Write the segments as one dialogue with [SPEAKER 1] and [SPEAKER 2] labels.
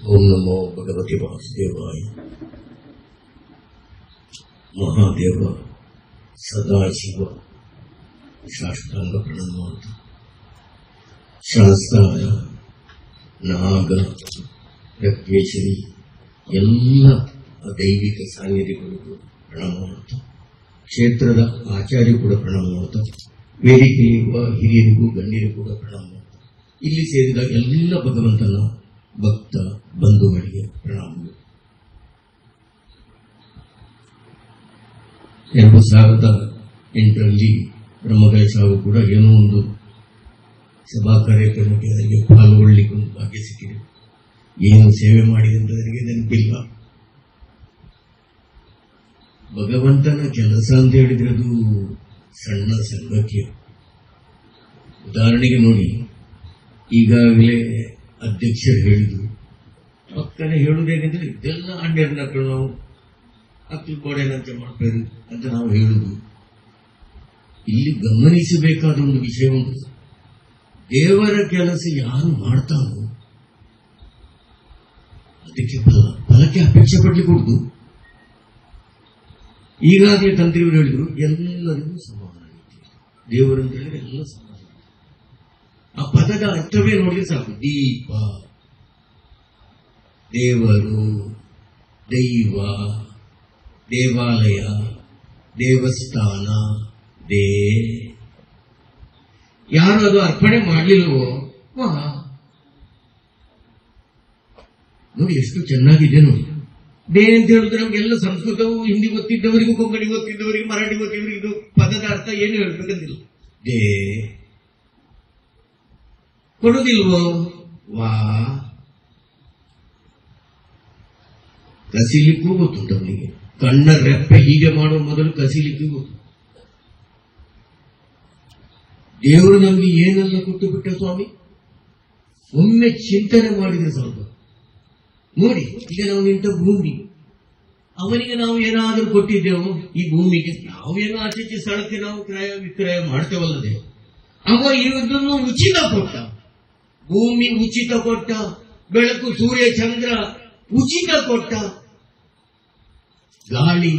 [SPEAKER 1] ಓಂ ನಮೋ ಭಗವತಿ ವಾಸುದೇವಾಯ. ಮಹಾದೇವ ಸದಾಶಿವ ಸಾಷ್ಟಾಂಗ ಪ್ರಣಾಮ ಅಂತ ಶಾಸ್ತ್ರಾಯ ನಾಗ ರಕ್ತೇಶ್ವರಿ ಎಲ್ಲ ದೈವಿಕ ಸಾನ್ನಿಧ್ಯಗಳಿಗೂ ಪ್ರಣಾಮ ಮಾಡ್ತಾ, ಕ್ಷೇತ್ರದ ಆಚಾರ್ಯ ಕೂಡ ಪ್ರಣಾಮ ಮಾಡ್ತಾ, ವೇದಿಕೆಯಲ್ಲಿರುವ ಹಿರಿಯರಿಗೂ ಗಣ್ಯರಿಗೂ ಕೂಡ ಪ್ರಣಾಮ ಮಾಡ್ತಾ, ಇಲ್ಲಿ ಸೇರಿದ ಎಲ್ಲ ಭಗವಂತನ ಭಕ್ತ ಬಂಧುಗಳಿಗೆ ಪ್ರಣಾಮಗಳು. 2008ರಲ್ಲಿ ಬ್ರಹ್ಮಗಾಯ ಸಾವು ಕೂಡ ಏನೋ ಒಂದು ಸಭಾ ಕಾರ್ಯಕ್ರಮಕ್ಕೆ ಅದರಿಗೆ ಪಾಲ್ಗೊಳ್ಳಿಕ್ಕೆ ಒಂದು ಭಾಗ್ಯ ಸಿಕ್ಕಿದೆ. ಏನು ಸೇವೆ ಮಾಡಿದೆ ಅಂತ ನನಗೆ ನೆನಪಿಲ್ಲ. ಭಗವಂತನ ಕೆಲಸ ಅಂತ ಹೇಳಿದ್ರೆ ಅದು ಸಣ್ಣ ಸಂಗತಿಯ. ಉದಾಹರಣೆಗೆ ನೋಡಿ, ಈಗಾಗಲೇ ಅಧ್ಯಕ್ಷರು ಹೇಳಿದ್ರು, ಪಕ್ಕನೆ ಹೇಳುವುದು ಹೇಗೆಂದ್ರೆ ಇದೆಲ್ಲ ಅಂಡ್ಯರ್ ನಕ್ಕಳು ನಾವು ಅಕ್ಕಿ ಗೋಡೆನಂತೆ ಮಾಡಬೇಕು ಅಂತ ನಾವು ಹೇಳುದು. ಇಲ್ಲಿ ಗಮನಿಸಬೇಕಾದ ಒಂದು ವಿಷಯ ಉಂಟು. ದೇವರ ಕೆಲಸ ಯಾರು ಮಾಡ್ತಾರೋ ಅದಕ್ಕೆ ಫಲಕ್ಕೆ ಅಪೇಕ್ಷೆ ಪಡ್ಲಿಕ್ಕೆ ಕೊಡುದು. ಈಗಾಗಲೇ ತಂತ್ರಿಯವರು ಹೇಳಿದ್ರು, ಎಲ್ಲರಿಗೂ ಸಮಾನ ದೇವರು ಅಂತ ಹೇಳಿದ್ರೆ ಎಲ್ಲ ಸಮಾನ. ಆ ಪದದ ಅರ್ಥವೇ ನೋಡಿದ್ರೆ ಸಾಕು. ದೀಪ, ದೇವರು, ದೈವ, ದೇವಾಲಯ, ದೇವಸ್ಥಾನ, ಯಾರು ಅದು ಅರ್ಪಣೆ ಮಾಡಲಿಲ್ವೋ ನೋಡಿ ಎಷ್ಟು ಚೆನ್ನಾಗಿದೆ ನೋಡಿ. ದೇ ಅಂತ ಹೇಳಿದ್ರೆ ನಮ್ಗೆಲ್ಲ ಸಂಸ್ಕೃತವು ಹಿಂದಿ ಗೊತ್ತಿದ್ದವರಿಗೂ, ಕೊಂಕಣಿ ಗೊತ್ತಿದ್ದವರಿಗೂ, ಮರಾಠಿ ಗೊತ್ತಿದ್ದವರಿಗೂ ಇದು ಪದದ ಅರ್ಥ ಏನು ಹೇಳ್ಬೇಕಂತಿಲ್ಲ. ದೇ ಕೊಡುದಿಲ್ವೋ ವಾ, ಕಸಿಲಿಕ್ಕೂ ಗೊತ್ತುಂಟು ಅವನಿಗೆ. ಕಣ್ಣ ರೆಪ್ಪೆ ಹೀಗೆ ಮಾಡುವ ಮೊದಲು ಕಸಿಲಿಕ್ಕೂ ಗೊತ್ತು. ದೇವರು ನಮಗೆ ಏನೆಲ್ಲ ಕೊಟ್ಟು ಬಿಟ್ಟ ಸ್ವಾಮಿ, ಒಮ್ಮೆ ಚಿಂತನೆ ಮಾಡಿದ್ರೆ ಸ್ವಲ್ಪ ನೋಡಿ. ಈಗ ನಾವು ನಿಂತ ಭೂಮಿ, ಅವನಿಗೆ ನಾವು ಏನಾದರೂ ಕೊಟ್ಟಿದ್ದೇವೆ ಈ ಭೂಮಿಗೆ. ನಾವೇನೋ ಆಚೆ ಸ್ಥಳಕ್ಕೆ ನಾವು ಕ್ರಯ ವಿಕ್ರಯ ಮಾಡ್ತೇವಲ್ಲದೆ, ಅವ ಇದನ್ನು ಉಚಿತ ಕೊಟ್ಟ. ಭೂಮಿ ಉಚಿತ ಕೊಟ್ಟ, ಬೆಳಕು ಸೂರ್ಯ ಚಂದ್ರ ಉಚಿತ ಕೊಟ್ಟ, ಗಾಳಿ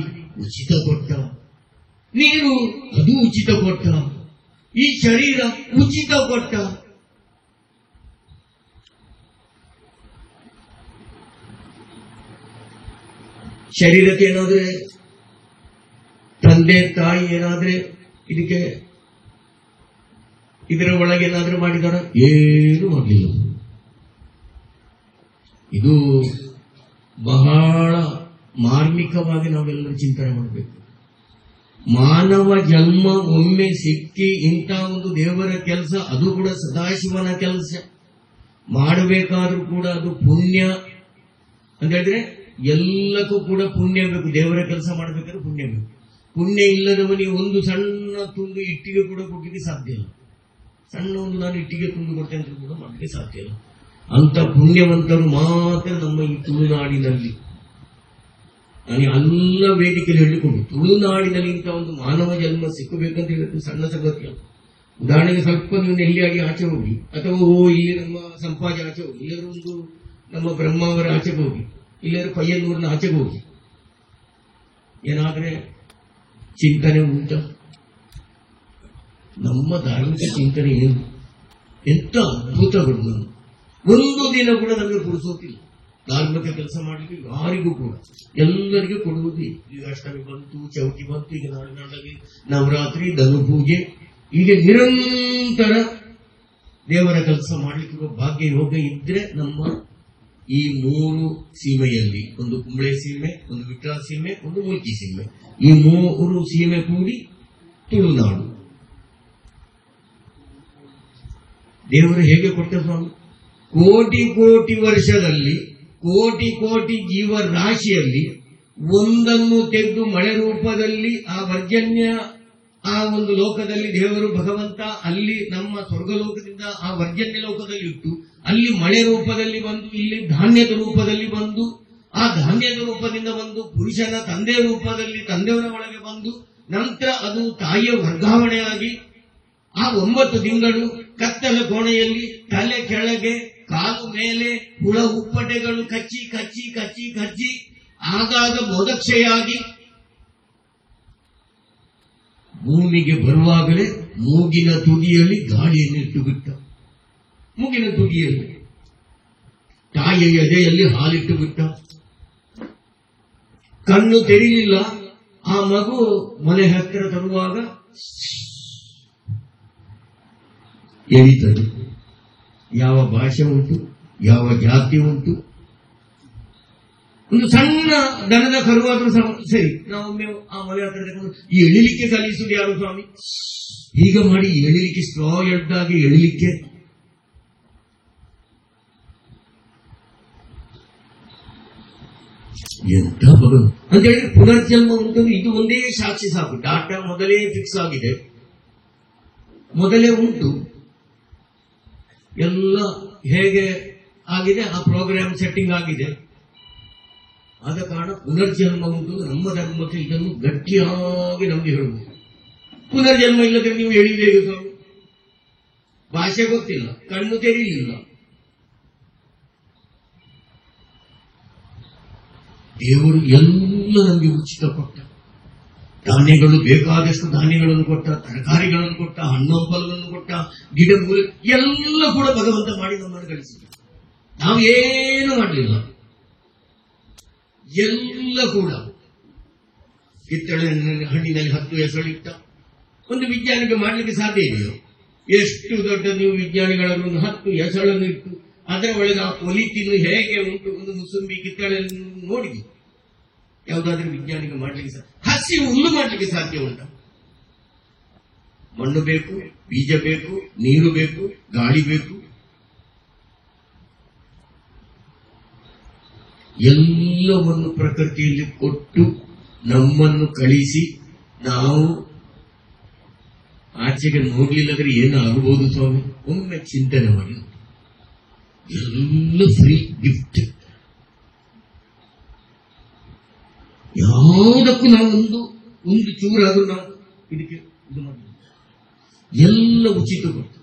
[SPEAKER 1] ಉಚಿತ ಕೊಟ್ಟ, ನೀರು ಅದು ಉಚಿತ ಕೊಟ್ಟ, ಈ ಶರೀರ ಉಚಿತ ಕೊಟ್ಟ. ಶರೀರಕ್ಕೆ ಏನಾದ್ರೆ ತಂದೆ ತಾಯಿ ಏನಾದ್ರೆ ಇದಕ್ಕೆ ಇದರ ಒಳಗೆ ಏನಾದ್ರೂ ಮಾಡಿದಾರ? ಏನು ಮಾಡಲಿಲ್ಲ. ಇದು ಬಹಳ ಮಾರ್ಮಿಕವಾಗಿ ನಾವೆಲ್ಲರೂ ಚಿಂತನೆ ಮಾಡಬೇಕು. ಮಾನವ ಜನ್ಮ ಒಮ್ಮೆ ಸಿಕ್ಕಿ ಇಂಥ ಒಂದು ದೇವರ ಕೆಲಸ, ಅದು ಕೂಡ ಸದಾಶಿವನ ಕೆಲಸ ಮಾಡಬೇಕಾದ್ರೂ ಕೂಡ ಅದು ಪುಣ್ಯ ಅಂತ ಹೇಳಿದ್ರೆ ಎಲ್ಲಕ್ಕೂ ಕೂಡ ಪುಣ್ಯ ಬೇಕು. ದೇವರ ಕೆಲಸ ಮಾಡಬೇಕಾದ್ರೆ ಪುಣ್ಯ ಬೇಕು. ಪುಣ್ಯ ಇಲ್ಲದವನಿಗೆ ಒಂದು ಸಣ್ಣ ತುಂಡು ಇಟ್ಟಿಗೆ ಕೂಡ ಕೊಡ್ಲಿಕ್ಕೆ ಸಾಧ್ಯ ಇಲ್ಲ. ಸಣ್ಣ ಒಂದು ನಾನು ಇಟ್ಟಿಗೆ ತುಂಡು ಕೊಡ್ತೇನೆ ಅಂತ ಕೂಡ ಮಾಡಲಿಕ್ಕೆ ಸಾಧ್ಯ ಇಲ್ಲ. ಅಂತ ಪುಣ್ಯವಂತರು ಮಾತ್ರ ನಮ್ಮ ಈ ತುಳುನಾಡಿನಲ್ಲಿ, ನಾನು ಎಲ್ಲ ವೇದಿಕೆಯಲ್ಲಿ ಹೇಳಿಕೊಂಡು, ತುಳುನಾಡಿನಲ್ಲಿ ಇಂಥ ಒಂದು ಮಾನವ ಜನ್ಮ ಸಿಕ್ಕಬೇಕಂತ ಹೇಳಿದ್ರೆ ಸಣ್ಣ ಸಂಗತಿ ಅಲ್ಲ. ಉದಾಹರಣೆಗೆ ಸ್ವಲ್ಪ ನೀವು ನೆಲ್ಲಿಯಾಗಿ ಆಚೆ ಹೋಗಿ, ಅಥವಾ ಇಲ್ಲಿ ನಮ್ಮ ಸಂಪಾಜ ಆಚೆ ಹೋಗಿ, ಇಲ್ಲರೂ ಒಂದು ನಮ್ಮ ಬ್ರಹ್ಮಾವರ ಆಚೆಗೆ ಹೋಗಿ, ಇಲ್ಲರೂ ಪಯ್ಯನ್ನೂರಿನ ಆಚೆಗೆ ಹೋಗಿ, ಏನಾದ್ರೆ ಚಿಂತನೆ ಉಂಟ? ನಮ್ಮ ಧಾರ್ಮಿಕ ಚಿಂತನೆ ಏನು, ಎಂತ ಅದ್ಭುತಗಳು. ನಾನು ಒಂದು ದಿನ ಕೂಡ ನಮಗೆ ಪುರುಸೋತಿಲ್ಲ ಧಾರ್ಮಿಕ ಕೆಲಸ ಮಾಡಲಿಕ್ಕೆ. ಯಾರಿಗೂ ಕೂಡ ಎಲ್ಲರಿಗೂ ಕೊಡುವುದು. ಈಗ ಅಷ್ಟಮಿ ಬಂತು, ಚೌತಿ ಬಂತು, ಈಗ ನಾಡಿನಾಡಲ್ಲಿ ನವರಾತ್ರಿ, ಧನು ಪೂಜೆ, ಹೀಗೆ ನಿರಂತರ ದೇವರ ಕೆಲಸ ಮಾಡಲಿಕ್ಕೆ ಭಾಗ್ಯ ಯೋಗ ಇದ್ರೆ ನಮ್ಮ ಈ 3 ಸೀಮೆಯಲ್ಲಿ, ಒಂದು ಕುಂಬಳೆ ಸೀಮೆ, ಒಂದು ವಿಟ್ಲ ಸೀಮೆ, ಒಂದು ಮುಲ್ಕಿ ಸೀಮೆ, ಈ 3 ಸೀಮೆ ಕೂಡಿ ತುಳುನಾಡು. ದೇವರು ಹೇಗೆ ಕೊಟ್ಟ ಸ್ವಾಮಿ? ಕೋಟಿ ಕೋಟಿ ವರ್ಷದಲ್ಲಿ, ಕೋಟಿ ಕೋಟಿ ಜೀವರಾಶಿಯಲ್ಲಿ ಒಂದನ್ನು ತೆಗೆದು ಮಳೆ ರೂಪದಲ್ಲಿ ಆ ವರ್ಜನ್ಯ ಆ ಒಂದು ಲೋಕದಲ್ಲಿ ದೇವರು ಭಗವಂತ ಅಲ್ಲಿ ನಮ್ಮ ಸ್ವರ್ಗಲೋಕದಿಂದ ಆ ವರ್ಜನ್ಯ ಲೋಕದಲ್ಲಿ ಇಟ್ಟು ಅಲ್ಲಿ ಮಳೆ ರೂಪದಲ್ಲಿ ಬಂದು, ಇಲ್ಲಿ ಧಾನ್ಯದ ರೂಪದಲ್ಲಿ ಬಂದು, ಆ ಧಾನ್ಯದ ರೂಪದಿಂದ ಬಂದು ಪುರುಷನ ತಂದೆಯ ರೂಪದಲ್ಲಿ ತಂದೆಯವರ ಒಳಗೆ ಬಂದು, ನಂತರ ಅದು ತಾಯಿಯ ವರ್ಗಾವಣೆಯಾಗಿ ಆ 9 ತಿಂಗಳು ಕತ್ತಲ ಕೋಣೆಯಲ್ಲಿ ತಲೆ ಕೆಳಗೆ ಕಾಲು ಮೇಲೆ ಹುಳ ಉಪ್ಪಟೆಗಳು ಕಚ್ಚಿ ಕಚ್ಚಿ ಕಚ್ಚಿ ಕಚ್ಚಿ ಆಗಾಗ ಮೊದಕ್ಷೆಯಾಗಿ ಭೂಮಿಗೆ ಬರುವಾಗಲೇ ಮೂಗಿನ ತುದಿಯಲ್ಲಿ ಗಾಳಿಯನ್ನು ಇಟ್ಟು ಬಿಟ್ಟ. ಮೂಗಿನ ತುದಿಯಲ್ಲಿ ತಾಯಿಯ ಎದೆಯಲ್ಲಿ ಹಾಲಿಟ್ಟು ಬಿಟ್ಟ. ಕಣ್ಣು ತೆರೀಲಿಲ್ಲ. ಆ ಮಗು ಮನೆ ಹತ್ತಿರ ತರುವಾಗ ಎಳಿತದೆ. ಯಾವ ಭಾಷೆ ಉಂಟು, ಯಾವ ಜಾತಿ ಉಂಟು. ಒಂದು ಸಣ್ಣ ದನದ ಕರುವಾದ್ರೂ ಸರಿ, ನಾವೊಮ್ಮೆ ಆ ಮನೆ ಹತ್ತಿರ ತಗೊಂಡು ಈ ಎಳಿಲಿಕ್ಕೆ ಕಲಿಸುವುದು ಯಾರು ಸ್ವಾಮಿ? ಈಗ ಮಾಡಿ ಎಳಿಲಿಕ್ಕೆ, ಸ್ಟ್ರಾ ಎಡ್ಡಾಗಿ ಎಳಿಲಿಕ್ಕೆ. ಎಂತ ಭಗವಂತ ಅಂತ ಹೇಳಿದ್ರೆ ಪುನರ್ಜನ್ಮ ಉಂಟು. ಇದು ಒಂದೇ ಸಾಕ್ಷಿ ಸಾಕು. ಡಾಟಾ ಮೊದಲೇ ಫಿಕ್ಸ್ ಆಗಿದೆ, ಮೊದಲೇ ಉಂಟು. ಎಲ್ಲ ಹೇಗೆ ಆಗಿದೆ, ಆ ಪ್ರೋಗ್ರಾಮ್ ಸೆಟ್ಟಿಂಗ್ ಆಗಿದೆ. ಆದ ಕಾರಣ ಪುನರ್ಜನ್ಮ ಉಂಟು. ನಮ್ಮ ಧರ್ಮಕ್ಕೆ ಇದನ್ನು ಗಟ್ಟಿಯಾಗಿ ನಮಗೆ ಹೇಳುವುದು. ಪುನರ್ಜನ್ಮ ಇಲ್ಲದ್ರೆ ನೀವು ಹೇಳಿದ್ದೇವೆ ಸ್ವಾಮಿ? ಭಾಷೆ ಗೊತ್ತಿಲ್ಲ, ಕಣ್ಣು ತೆರೀಲಿಲ್ಲ. ದೇವರು ಎಲ್ಲ ನಮಗೆ ಉಚಿತ ಕೊಟ್ಟ. ಧಾನ್ಯಗಳು ಬೇಕಾದಷ್ಟು ಧಾನ್ಯಗಳನ್ನು ಕೊಟ್ಟ, ತರಕಾರಿಗಳನ್ನು ಕೊಟ್ಟ, ಹಣ್ಣು ಹಂಪಲುಗಳನ್ನು ಕೊಟ್ಟ, ಗಿಡ ಮೂಲ ಎಲ್ಲ ಕೂಡ ಭಗವಂತ ಮಾಡಿ ನಮ್ಮನ್ನು ಗಳಿಸಿದ. ನಾವೇನು ಮಾಡಲಿಲ್ಲ. ಎಲ್ಲ ಕೂಡ ಕಿತ್ತಳೆ ಹಣ್ಣಿನಲ್ಲಿ 10 ಹೆಸಳಿಟ್ಟ. ಒಂದು ವಿಜ್ಞಾನಿಗೆ ಮಾಡಲಿಕ್ಕೆ ಸಾಧ್ಯ ಇದೆಯೋ? ಎಷ್ಟು ದೊಡ್ಡ ನೀವು ವಿಜ್ಞಾನಿಗಳನ್ನು 10 ಹೆಸಳನ್ನು ಇಟ್ಟು ಅದರ ಒಳಗೆ ಆ ಒಲಿತಿನ್ನು ಹೇಗೆ ಉಂಟು, ಒಂದು ಮುಸುಂಬಿ ಕಿತ್ತಳೆ ನೋಡಿದ್ವಿ. ಯಾವುದಾದ್ರೂ ವಿಜ್ಞಾನಿಗೆ ಮಾಡಲಿಕ್ಕೆ ಹಸಿ ಹುಲ್ಲು ಮಾಡಲಿಕ್ಕೆ ಸಾಧ್ಯ ಉಂಟ? ಮಣ್ಣು ಬೇಕು, ಬೀಜ ಬೇಕು, ನೀರು ಬೇಕು, ಗಾಳಿ ಬೇಕು. ಎಲ್ಲವನ್ನು ಪ್ರಕೃತಿಯಲ್ಲಿ ಕೊಟ್ಟು ನಮ್ಮನ್ನು ಕಳಿಸಿ ನಾವು ಆಚೆಗೆ ನೋಡ್ಲಿಲ್ಲದ್ರೆ ಏನು ಆಗಬಹುದು ಸ್ವಾಮಿ? ಒಮ್ಮೆ ಚಿಂತನೆ ಮಾಡಿ. ಎಲ್ಲ ಫ್ರೀ ಗಿಫ್ಟ್. ಯಾವುದಕ್ಕೂ ನಾವು ಒಂದು ಚೂರಾದ್ರೂ ನಾವು ಇದಕ್ಕೆ ಇದು ಮಾಡಿ ಎಲ್ಲ ಉಚಿತ ಕೊಟ್ಟು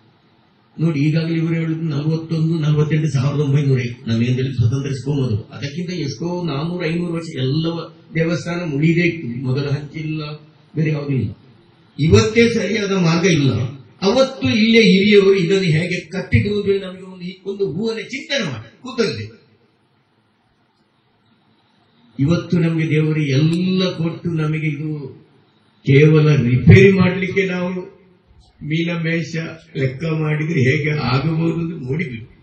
[SPEAKER 1] ನೋಡಿ. ಈಗಾಗಲೇ ಇವರು ಹೇಳಿದ್ರು 41-48,900 ನಮ್ಮೇಂದಲ್ಲಿ ಸ್ವತಂತ್ರಿಸ್ಕೊ ಮೊದಲು. ಅದಕ್ಕಿಂತ ಎಷ್ಟೋ 400-500 ವರ್ಷ ಎಲ್ಲ ದೇವಸ್ಥಾನ ಮುಳಿದೇ ಇತ್ತು. ಮೊದಲ ಹಂಚಿಲ್ಲ, ಬೇರೆ ಯಾವುದಿಲ್ಲ. ಇವತ್ತೇ ಸರಿಯಾದ ಮಾರ್ಗ ಇಲ್ಲ. ಅವತ್ತು ಇಲ್ಲೇ ಹಿರಿಯವರು ಇದನ್ನು ಹೇಗೆ ಕಟ್ಟಿಡುವುದು ನಮಗೆ ಒಂದು ಹೂವನ್ನ ಚಿಂತನೆ ಮಾಡಿ ಕೂತಲ್ಲಿ. ಇವತ್ತು ನಮಗೆ ದೇವರು ಎಲ್ಲ ಕೊಟ್ಟು ನಮಗೆ ಇದು ಕೇವಲ ರಿಪೇರಿ ಮಾಡಲಿಕ್ಕೆ ನಾವು ಮೀನ ಮೇಷ ಲೆಕ್ಕ ಮಾಡಿದ್ರೆ ಹೇಗೆ ಆಗಬಹುದು ಅಂತ ನೋಡಿಬಿಟ್ಟು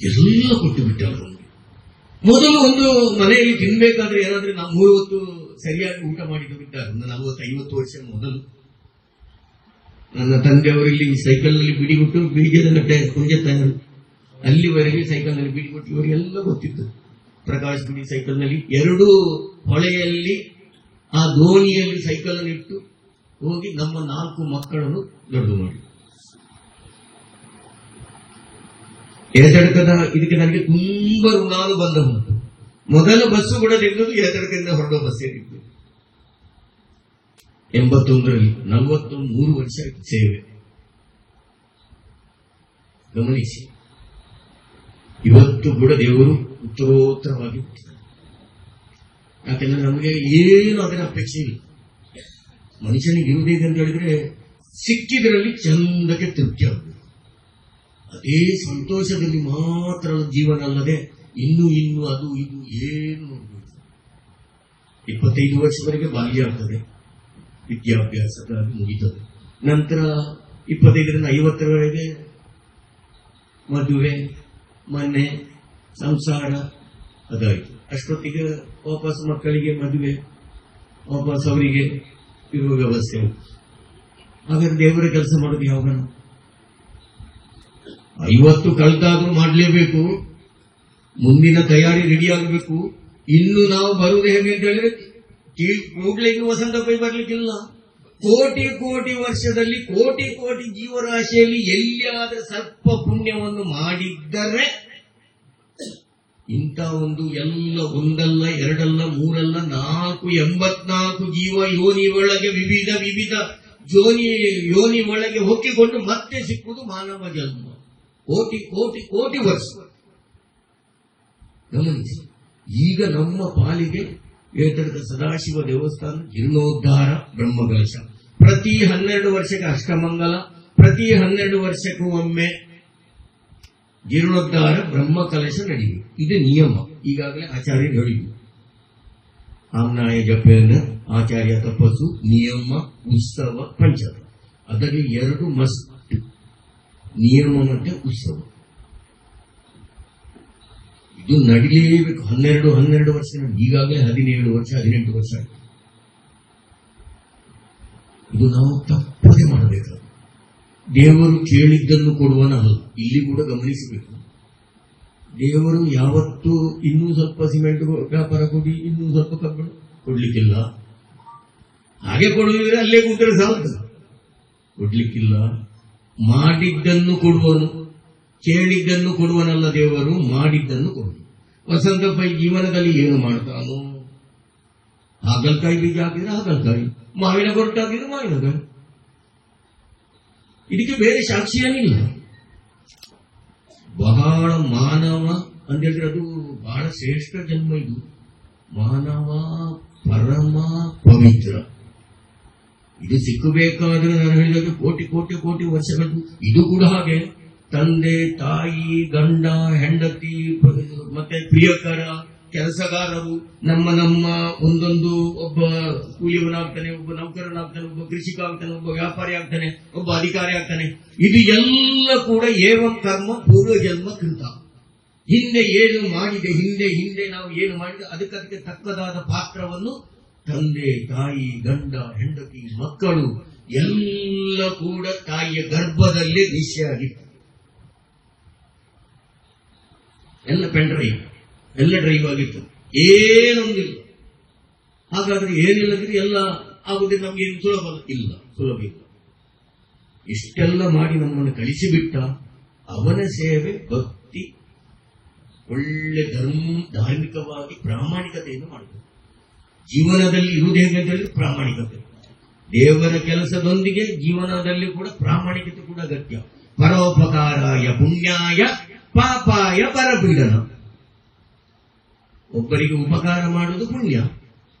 [SPEAKER 1] ಎಲ್ಲ ಕೊಟ್ಟು ಬಿಟ್ಟವರು. ಮೊದಲು ಒಂದು ಮನೆಯಲ್ಲಿ ತಿನ್ಬೇಕಾದ್ರೆ ಏನಾದ್ರೆ ನಾವು 3 ಹೊತ್ತು ಸರಿಯಾಗಿ ಊಟ ಮಾಡಿದ್ದು ಬಿಟ್ಟಾರೆ. 40-50 ವರ್ಷ ಮೊದಲು ನನ್ನ ತಂದೆಯವರಲ್ಲಿ ಸೈಕಲ್ನಲ್ಲಿ ಬಿಡಿಬಿಟ್ಟು ಬೀಜದ ಗಡ್ಡೆ ಕುಂಜತ್ತಾರು ಅಲ್ಲಿವರೆಗೆ ಸೈಕಲ್ನಲ್ಲಿ ಬಿಡಿಬಿಟ್ಟು ಇವರಿಗೆಲ್ಲ ಗೊತ್ತಿತ್ತು. ಪ್ರಕಾಶ್ ಬಿಡಿ ಸೈಕಲ್ನಲ್ಲಿ 2 ಹೊಳೆಯಲ್ಲಿ ಆ ದೋಣಿಯಲ್ಲಿ ಸೈಕಲ್ ಇಟ್ಟು ಹೋಗಿ ನಮ್ಮ 4 ಮಕ್ಕಳನ್ನು ದೊಡ್ಡ ಮಾಡಿ ಏತಡ್ಕದ ಇದಕ್ಕೆ ನನಗೆ ತುಂಬಾ ಋಣಾನುಬಂಧ ಉಂಟು. ಮೊದಲ ಬಸ್ಸು ಕೂಡ ತೆಗೆದು ಏತಡ್ಕದಿಂದ ಹೊರಡೋ ಬಸ್ ಏನಿತ್ತು 81ರಲ್ಲಿ. 43 ವರ್ಷ ಆಯ್ತು ಸೇವೆ. ಗಮನಿಸಿ, ಇವತ್ತು ಕೂಡ ದೇವರು ಉತ್ತರೋತ್ತರವಾಗಿ ಬಿಟ್ಟಿದ್ದಾರೆ. ಯಾಕೆಂದ್ರೆ ನಮಗೆ ಏನು ಅದರ ಅಪೇಕ್ಷೆ ಇಲ್ಲ. ಮನುಷ್ಯನಿಗೆ ಇರುವುದೇನು ಅಂತ ಹೇಳಿದ್ರೆ ಸಿಕ್ಕಿದ್ರಲ್ಲಿ ಚಂದಕ್ಕೆ ತೃಪ್ತಿ ಆಗುವುದು. ಅದೇ ಸಂತೋಷದಲ್ಲಿ ಮಾತ್ರ ಜೀವನ ಅಲ್ಲದೆ ಇನ್ನು ಅದು ಇದು ಏನು ನೋಡಬಹುದು. 25 ವರ್ಷವರೆಗೆ ಬಾಲ್ಯ ಆಗ್ತದೆ, ವಿದ್ಯಾಭ್ಯಾಸದ ಮುಗಿತದೆ. ನಂತರ 25ರಿಂದ 50ರವರೆಗೆ ಮದುವೆ, ಮನೆ, ಸಂಸಾರ ಅದಾಯಿತು. ಅಷ್ಟೊತ್ತಿಗೆ ವಾಪಸ್ ಮಕ್ಕಳಿಗೆ ಮದುವೆ, ವಾಪಸ್ ಅವರಿಗೆ ಇರುವ ವ್ಯವಸ್ಥೆ. ಹಾಗಾದ್ರೆ ದೇವರ ಕೆಲಸ ಮಾಡೋದು ಯಾವಾಗ? 50 ಕಳೆದಾದ್ರೂ ಮಾಡಲೇಬೇಕು. ಮುಂದಿನ ತಯಾರಿ ರೆಡಿ ಆಗಬೇಕು. ಇನ್ನು ನಾವು ಬರುವುದು ಹೇಗೆ ಅಂತ ಹೇಳಿದ್ರೆ ಕೂಡಲೇ ಇನ್ನು ವಸಂತ ಪೈ ಬರ್ಲಿಕ್ಕಿಲ್ಲ. ಕೋಟಿ ವರ್ಷದಲ್ಲಿ ಕೋಟಿ ಜೀವರಾಶಿಯಲ್ಲಿ ಎಲ್ಲಿಯಾದ್ರೆ ಸ್ವಲ್ಪ ಪುಣ್ಯವನ್ನು ಮಾಡಿದ್ದರೆ ಇಂಥ ಒಂದು ಎಲ್ಲ ಒಂದಲ್ಲ, ಎರಡಲ್ಲ, ಮೂರಲ್ಲ, 484 ಜೀವ ಯೋನಿ ಒಳಗೆ ವಿವಿಧ ಯೋನಿ ಒಳಗೆ ಹೊಕ್ಕಿಕೊಂಡು ಮತ್ತೆ ಸಿಕ್ಕುವುದು ಮಾನವ ಜನ್ಮ. ಕೋಟಿ ಕೋಟಿ ಕೋಟಿ ವರ್ಷ. ಗಮನಿಸಿ, ಈಗ ನಮ್ಮ ಪಾಲಿಗೆ ಏತರದ ಸದಾಶಿವ ದೇವಸ್ಥಾನ ಜೀರ್ಣೋದ್ಧಾರ ಬ್ರಹ್ಮಕಲಶ, ಪ್ರತಿ 12 ವರ್ಷಕ್ಕೆ ಅಷ್ಟಮಂಗಲ, ಪ್ರತಿ 12 ವರ್ಷಕ್ಕೂ ಒಮ್ಮೆ ಜೀರ್ಣೋದ್ಧಾರ ಬ್ರಹ್ಮಕಲಶ ನಡೆಯಿತು. ಇದು ನಿಯಮ. ಈಗಾಗಲೇ ಆಚಾರ್ಯರು ಹೇಳಿದ್ರು. ಆಮ್ನಾಯ ಜಪೇನ ಆಚಾರ್ಯ ತಪಸ್ಸು, ನಿಯಮ, ಉತ್ಸವ, ಪಂಚಮ. ಅದರಲ್ಲಿ 2 ಮಸ್ಟ್, ನಿಯಮ ಮತ್ತೆ ಉತ್ಸವ. ಇದು ನಡೀಲೇಬೇಕು. 12 ವರ್ಷ, ಈಗಾಗಲೇ 17 ವರ್ಷ 18 ವರ್ಷ ಆಗಿದೆ. ಇದು ನಾವು ತಪ್ಪದೆ ಮಾಡಬೇಕು. ದೇವರು ಕೇಳಿದ್ದನ್ನು ಕೊಡುವನಲ್ಲ. ಇಲ್ಲಿ ಕೂಡ ಗಮನಿಸಬೇಕು. ದೇವರು ಯಾವತ್ತೂ ಇನ್ನೂ ಸ್ವಲ್ಪ ಸಿಮೆಂಟ್ ವ್ಯಾಪಾರ ಕೊಡಿ, ಇನ್ನೂ ಸ್ವಲ್ಪ ಕಬ್ಬಿಣ ಕೊಡ್ಲಿಕ್ಕಿಲ್ಲ. ಹಾಗೆ ಕೊಡುವುದಿದ್ರೆ ಅಲ್ಲೇ ಕೂತರೆ ಸಾಕು, ಕೊಡ್ಲಿಕ್ಕಿಲ್ಲ. ಮಾಡಿದ್ದನ್ನು ಕೊಡುವನು, ಕೇಳಿದ್ದನ್ನು ಕೊಡುವನಲ್ಲ ದೇವರು, ಮಾಡಿದ್ದನ್ನು ಕೊಡುವನು. ವಸಂತ ಪೈ ಜೀವನದಲ್ಲಿ ಏನು ಮಾಡ್ತಾನೋ, ಹಾಗಲಕಾಯಿ ಬೀಜ ಹಾಕಿದ್ರೆ ಹಾಗಲಕಾಯಿ, ಮಾವಿನ ಗೊರಟು ಹಾಕಿದ್ರೆ ಮಾವಿನಕಾಯಿ. ಇದಕ್ಕೆ ಬೇರೆ ಸಾಕ್ಷಿ ಏನಿಲ್ಲ. ಬಹಳ ಮಾನವ ಅಂತ ಹೇಳಿದ್ರೆ ಅದು ಬಹಳ ಶ್ರೇಷ್ಠ ಜನ್ಮ. ಇದು ಮಾನವ ಪರಮ ಪವಿತ್ರ. ಇದು ಸಿಕ್ಕಬೇಕಾದ್ರೆ ನಾನು ಹೇಳಿದಾಗ ಕೋಟಿ ಕೋಟಿ ಕೋಟಿ ವರ್ಷಗಳು. ಇದು ಕೂಡ ಹಾಗೆ. ತಂದೆ, ತಾಯಿ, ಗಂಡ, ಹೆಂಡತಿ, ಮತ್ತೆ ಪ್ರಿಯಕರ, ಕೆಲಸಗಾರರು, ನಮ್ಮ ಒಂದೊಂದು, ಒಬ್ಬ ಕೂಲಿಯವನಾಗ್ತಾನೆ, ಒಬ್ಬ ನೌಕರನಾಗ್ತಾನೆ, ಒಬ್ಬ ಕೃಷಿಕ ಆಗ್ತಾನೆ, ಒಬ್ಬ ವ್ಯಾಪಾರಿ ಆಗ್ತಾನೆ, ಒಬ್ಬ ಅಧಿಕಾರಿ ಆಗ್ತಾನೆ. ಇದು ಎಲ್ಲ ಕೂಡ ಏವಂ ಕರ್ಮ ಪೂರ್ವ ಜನ್ಮ ಕೃತ. ಹಿಂದೆ ಏನು ಮಾಡಿದೆ, ಹಿಂದೆ ನಾವು ಏನು ಮಾಡಿದೆ ಅದಕ್ಕೆ ತಕ್ಕದಾದ ಪಾತ್ರವನ್ನು ತಂದೆ, ತಾಯಿ, ಗಂಡ, ಹೆಂಡತಿ, ಮಕ್ಕಳು ಎಲ್ಲ ಕೂಡ ತಾಯಿಯ ಗರ್ಭದಲ್ಲೇ ನಿಶ್ಚಯ ಆಗಿತ್ತು. ಎಲ್ಲ ಪೆಂಡ್ರೈವ್, ಎಲ್ಲ ಡ್ರೈವ್ ಆಗಿತ್ತು, ಏನೊಂದಿಲ್ಲ. ಹಾಗಾದ್ರೆ ಏನಿಲ್ಲದ್ರೆ ಎಲ್ಲ ಆಗುದೇ ನಮ್ಗೆ ಏನು ಸುಲಭ ಇಲ್ಲ. ಇಷ್ಟೆಲ್ಲ ಮಾಡಿ ನಮ್ಮನ್ನು ಕಳಿಸಿಬಿಟ್ಟ ಅವನ ಸೇವೆ, ಭಕ್ತಿ, ಒಳ್ಳೆ ಧಾರ್ಮಿಕವಾಗಿ ಪ್ರಾಮಾಣಿಕತೆಯನ್ನು ಮಾಡಬೇಕು. ಜೀವನದಲ್ಲಿ ಇರುವುದು ಹೇಗೆ ಅಂತ ಹೇಳಿದ್ರೆ ಪ್ರಾಮಾಣಿಕತೆ. ದೇವರ ಕೆಲಸದೊಂದಿಗೆ ಜೀವನದಲ್ಲಿ ಕೂಡ ಪ್ರಾಮಾಣಿಕತೆ ಕೂಡ ಅಗತ್ಯ. ಪರೋಪಕಾರಾಯ ಪುಣ್ಯಾಯ ಪಾಪಾಯ ಪರಪೀಡನ. ಒಬ್ಬರಿಗೆ ಉಪಕಾರ ಮಾಡುವುದು ಪುಣ್ಯ,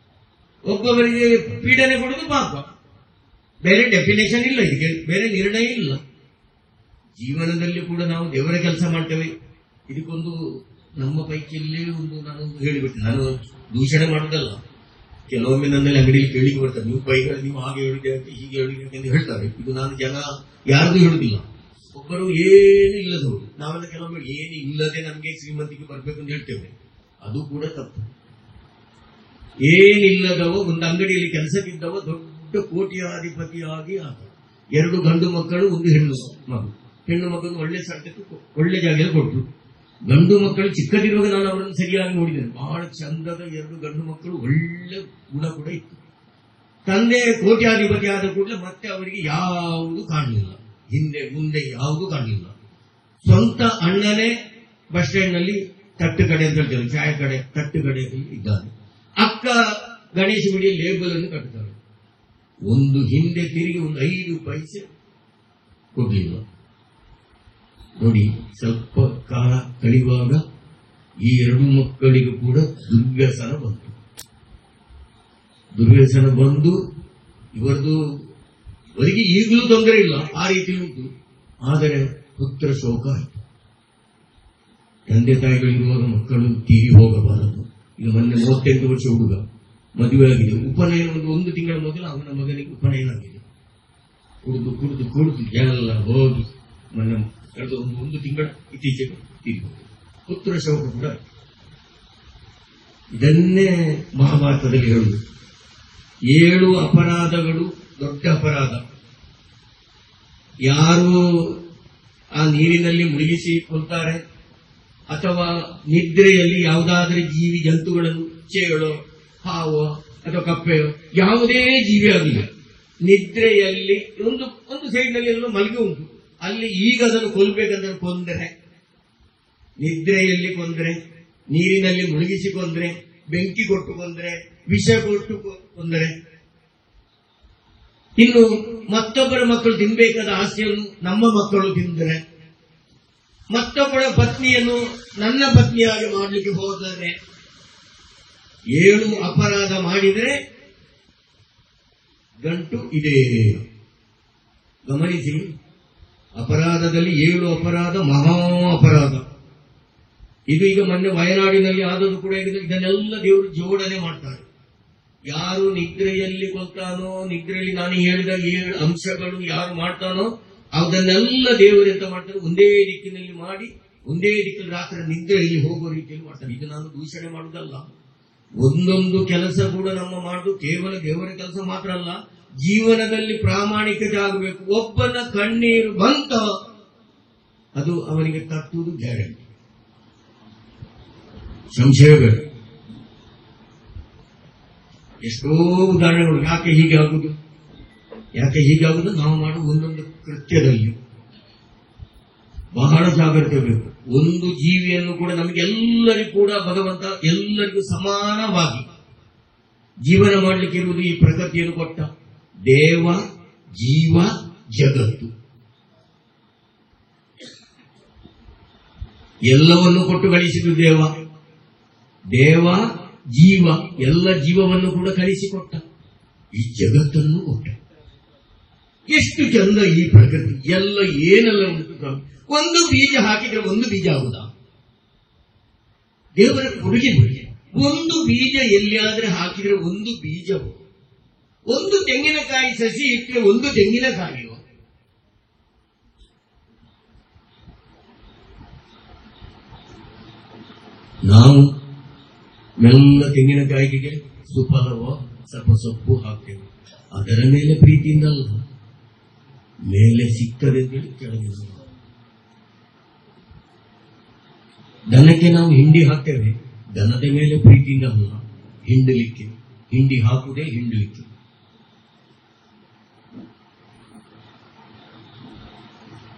[SPEAKER 1] ಒಬ್ಬೊಬ್ಬರಿಗೆ ಪೀಡನೆ ಕೊಡುವುದು ಪಾಪ. ಬೇರೆ ಡೆಫಿನೇಷನ್ ಇಲ್ಲ, ಇದಕ್ಕೆ ಬೇರೆ ನಿರ್ಣಯ ಇಲ್ಲ. ಜೀವನದಲ್ಲಿ ಕೂಡ ನಾವು ದೇವರ ಕೆಲಸ ಮಾಡ್ತೇವೆ. ಇದಕ್ಕೊಂದು ನಮ್ಮ ಪೈಕಿಯಲ್ಲೇ ಒಂದು ನಾನು ಹೇಳಿಬಿಟ್ಟೆ. ನಾನು ದೂಷಣೆ ಮಾಡುವುದಲ್ಲ. ಕೆಲವೊಮ್ಮೆ ನನ್ನಲ್ಲಿ ಅಂಗಡಿಯಲ್ಲಿ ಕೇಳಿಗೆ ಬರ್ತಾರೆ, ನೀವು ಬೈಗಳು ನೀವು ಹಾಗೆ ಹೇಳಿದೆ ಅಂತ ಹೀಗೆ ಹೇಳಿದೆ ಅಂತ ಹೇಳ್ತಾರೆ. ಇದು ನಾನು ಜನ ಯಾರಿಗೂ ಹೇಳುದಿಲ್ಲ. ಒಬ್ಬರು ಏನು ಇಲ್ಲದವರು, ನಾವೆಲ್ಲ ಕೆಲವೊಮ್ಮೆ ಏನು ಇಲ್ಲದೆ ನಮಗೆ ಶ್ರೀಮಂತಿಗೆ ಬರ್ಬೇಕು ಅಂತ ಹೇಳ್ತೇವೆ. ಅದು ಕೂಡ ತಪ್ಪು. ಏನಿಲ್ಲದವ ಒಂದು ಅಂಗಡಿಯಲ್ಲಿ ಕೆಲಸಕ್ಕಿದ್ದವ ದೊಡ್ಡ ಕೋಟ್ಯಾಧಿಪತಿಯಾಗಿ ಆದ. 2 ಗಂಡು ಮಕ್ಕಳು, 1 ಹೆಣ್ಣು ಮಗು. ಹೆಣ್ಣು ಮಗನ್ನು ಒಳ್ಳೆ ಸ್ಥಳಕ್ಕೆ ಒಳ್ಳೆ ಜಾಗದಲ್ಲಿ ಕೊಟ್ಟರು. ಗಂಡು ಮಕ್ಕಳು ಚಿಕ್ಕದಿರುವಾಗ ನಾನು ಅವರನ್ನು ಸರಿಯಾಗಿ ನೋಡಿದ್ದೇನೆ. ಬಹಳ ಚಂದದ 2 ಗಂಡು ಮಕ್ಕಳು, ಒಳ್ಳೆ ಗುಣ ಕೂಡ ಇತ್ತು. ತಂದೆ ಕೋಟ್ಯಾಧಿಪತಿ ಆದ ಕೂಡಲೇ ಮತ್ತೆ ಅವರಿಗೆ ಯಾವುದು ಕಾಣಲಿಲ್ಲ, ಹಿಂದೆ ಮುಂದೆ ಯಾವುದು ಕಾಣಲಿಲ್ಲ. ಸ್ವಂತ ಅಣ್ಣನೇ ಬಸ್ ಸ್ಟ್ಯಾಂಡ್ ನಲ್ಲಿ ತಟ್ಟು ಕಡೆ ಅಂತ ಹೇಳ್ತೇವೆ, ಚಾಯ ಕಡೆ ತಟ್ಟು ಕಡೆಯಲ್ಲಿ ಇದ್ದಾನೆ. ಅಕ್ಕ ಗಣೇಶ ಬಿಡಿ ಲೇಬಲ್ ಅನ್ನು ಕಟ್ತಾರೆ. ಒಂದು ಹಿಂದೆ ತಿರುಗಿ 5 ಪೈಸೆ ಕೊಡಲಿಲ್ಲ. ನೋಡಿ, ಸ್ವಲ್ಪ ಕಾಲ ಕಳೆಯುವಾಗ ಈ 2 ಮಕ್ಕಳಿಗೂ ಕೂಡ ದುರ್ವ್ಯಸನ ಬಂದು ಇವರಿಗೆ ಈಗಲೂ ತೊಂದರೆ ಇಲ್ಲ, ಆ ರೀತಿ ಉಂಟು. ಆದರೆ ಪುತ್ರ ಶೋಕ ಆಯಿತು. ತಂದೆ ತಾಯಿಗಳಿರುವಾಗ ಮಕ್ಕಳು ತೀರಿ ಹೋಗಬಾರದು. ಈಗ ಮೊನ್ನೆ 38 ವರ್ಷ ಹುಡುಗ ಮದುವೆ ಆಗಿದೆ. ಉಪನಯನ 1 ತಿಂಗಳ ಮೊದಲು ಅವನ ಮಗನಿಗೆ ಉಪನಯನ ಆಗಿದೆ. ಕುಡಿದು ಎಲ್ಲ ಹೋಗಿ ಮೊನ್ನೆ ಕಳೆದ 1 ತಿಂಗಳ ಇತ್ತೀಚೆಗೆ ತೀರಿ ಹೋಗಿದೆ. ಪುತ್ರ ಶೋಕ ಕೂಡ. ಇದನ್ನೇ ಮಹಾಭಾರತದಲ್ಲಿ ಹೇಳುವುದು. 7 ಅಪರಾಧಗಳು ದೊಡ್ಡ ಅಪರಾಧ. ಯಾರು ಆ ನೀರಿನಲ್ಲಿ ಮುಳುಗಿಸಿ ಕೊಲ್ತಾರೆ ಅಥವಾ ನಿದ್ರೆಯಲ್ಲಿ ಯಾವುದಾದ್ರೂ ಜೀವಿ ಜಂತುಗಳನ್ನು, ಚೇಳೋ, ಹಾವೋ ಅಥವಾ ಕಪ್ಪೆಯೋ, ಯಾವುದೇ ಜೀವಿ ಆಗಲಿಲ್ಲ, ನಿದ್ರೆಯಲ್ಲಿ ಒಂದು ಸೈಡ್ನಲ್ಲಿ ಎಲ್ಲ ಮಲಗಿ ಉಂಟು, ಅಲ್ಲಿ ಈಗ ಅದನ್ನು ಕೊಲ್ಲಬೇಕಂದ್ರೆ ಕೊಂದರೆ, ನಿದ್ರೆಯಲ್ಲಿ ಕೊಂದರೆ, ನೀರಿನಲ್ಲಿ ಮುಳುಗಿಸಿ ಕೊಂದರೆ, ಬೆಂಕಿ ಕೊಟ್ಟು ಕೊಂದರೆ, ವಿಷ ಕೊಟ್ಟು ಕೊಂದರೆ, ಇನ್ನು ಮತ್ತೊಬ್ಬರ ಮಕ್ಕಳು ತಿನ್ಬೇಕಾದ ಆಸ್ತಿಯನ್ನು ನಮ್ಮ ಮಕ್ಕಳು ತಿಂದರೆ, ಮತ್ತೊಬ್ಬಳ ಪತ್ನಿಯನ್ನು ನನ್ನ ಪತ್ನಿಯಾಗಿ ಮಾಡಲಿಕ್ಕೆ ಹೋದರೆ, 7 ಅಪರಾಧ ಮಾಡಿದರೆ ಗಂಟು ಇದೆ. ಗಮನಿಸಿ, ಅಪರಾಧದಲ್ಲಿ 7 ಅಪರಾಧ ಮಹಾ ಅಪರಾಧ. ಇದು ಈಗ ಮೊನ್ನೆ ವಯನಾಡಿನಲ್ಲಿ ಆದದ್ದು ಕೂಡ ಇದನ್ನೆಲ್ಲ ದೇವರು ಜೋಡಣೆ ಮಾಡ್ತಾರೆ. ಯಾರು ನಿದ್ರೆಯಲ್ಲಿ ಕೊಲ್ತಾನೋ, ನಿದ್ರೆಯಲ್ಲಿ ನಾನು ಹೇಳಿದ 7 ಅಂಶಗಳು ಯಾರು ಮಾಡ್ತಾನೋ ಅದನ್ನೆಲ್ಲ ದೇವರು ಎಂತ ಮಾಡ್ತಾರೆ, ಒಂದೇ ದಿಕ್ಕಿನಲ್ಲಿ ಮಾಡಿ ಒಂದೇ ದಿಕ್ಕಿನಲ್ಲಿ ರಾತ್ರಿ ನಿದ್ರೆಯಲ್ಲಿ ಹೋಗೋ ರೀತಿಯಲ್ಲಿ ಮಾಡ್ತಾರೆ. ಇದು ನಾನು ದೂಷಣೆ ಮಾಡುವುದಲ್ಲ. ಒಂದೊಂದು ಕೆಲಸ ಕೂಡ ನಮ್ಮ ಮಾಡುದು ಕೇವಲ ದೇವರ ಕೆಲಸ ಮಾತ್ರ ಅಲ್ಲ, ಜೀವನದಲ್ಲಿ ಪ್ರಾಮಾಣಿಕತೆ ಆಗಬೇಕು. ಒಬ್ಬನ ಕಣ್ಣೀರು ಬಂತ ಅದು ಅವನಿಗೆ ತಟ್ಟುವುದು ಗ್ಯಾರಂಟಿ, ಸಂಶಯ ಬೇಡ. ಎಷ್ಟೋ ಉದಾಹರಣೆಗಳು. ಯಾಕೆ ಹೀಗೆ ಆಗುದು ನಾವು ಮಾಡುವ ಒಂದೊಂದು ಕೃತ್ಯದಲ್ಲಿ ಬಹಳ ಜಾಗ್ರತೆ ಬೇಕು. ಒಂದು ಜೀವಿಯನ್ನು ಕೂಡ ನಮಗೆಲ್ಲರಿಗೂ ಕೂಡ ಭಗವಂತ ಎಲ್ಲರಿಗೂ ಸಮಾನವಾಗಿ ಜೀವನ ಮಾಡಲಿಕ್ಕೆ ಇರುವುದು ಈ ಪ್ರಕೃತಿಯನ್ನು ಕೊಟ್ಟ. ದೇವ, ಜೀವ, ಜಗತ್ತು ಎಲ್ಲವನ್ನು ಕೊಟ್ಟು ಗಳಿಸಿದ್ದು ದೇವ. ದೇವ, ಜೀವ, ಎಲ್ಲ ಜೀವವನ್ನು ಕೂಡ ಕಳಿಸಿಕೊಟ್ಟ. ಈ ಜಗತ್ತನ್ನು ಕೊಟ್ಟ. ಎಷ್ಟು ಚಂದ ಈ ಪ್ರಕೃತಿ, ಎಲ್ಲ ಏನೆಲ್ಲ ಉಂಟು. ಒಂದು ಬೀಜ ಹಾಕಿದ್ರೆ ಒಂದು ಬೀಜ ಆಗುದಾ? ದೇವರ ಕೊಡುಗೆ ಬಿಡಿ. ಒಂದು ಬೀಜ ಎಲ್ಲಿಯಾದ್ರೆ ಹಾಕಿದ್ರೆ ಒಂದು ಬೀಜವು, ಒಂದು ತೆಂಗಿನಕಾಯಿ ಸಸಿ ಇಟ್ಟರೆ ಒಂದು ತೆಂಗಿನಕಾಯಿಯು. ನಾವು ಮೆಲ್ಲ ತೆಂಗಿನಕಾಯಿಗೆ ಸುಫಲವೋ ಸ್ವಲ್ಪ ಸೊಪ್ಪು ಹಾಕ್ತೇವೆ. ಅದರ ಮೇಲೆ ಪ್ರೀತಿಯಿಂದ ಅಲ್ಲ, ಮೇಲೆ ಸಿಕ್ಕದೆ ಕೆಳಗೆ. ದನಕ್ಕೆ ನಾವು ಹಿಂಡಿ ಹಾಕ್ತೇವೆ, ದನದ ಮೇಲೆ ಪ್ರೀತಿಯಿಂದ ಅಲ್ಲ, ಹಿಂಡಲಿಕ್ಕೆ. ಹಿಂಡಿ ಹಾಕುವುದೇ ಹಿಂಡಲಿಕ್ಕೆ.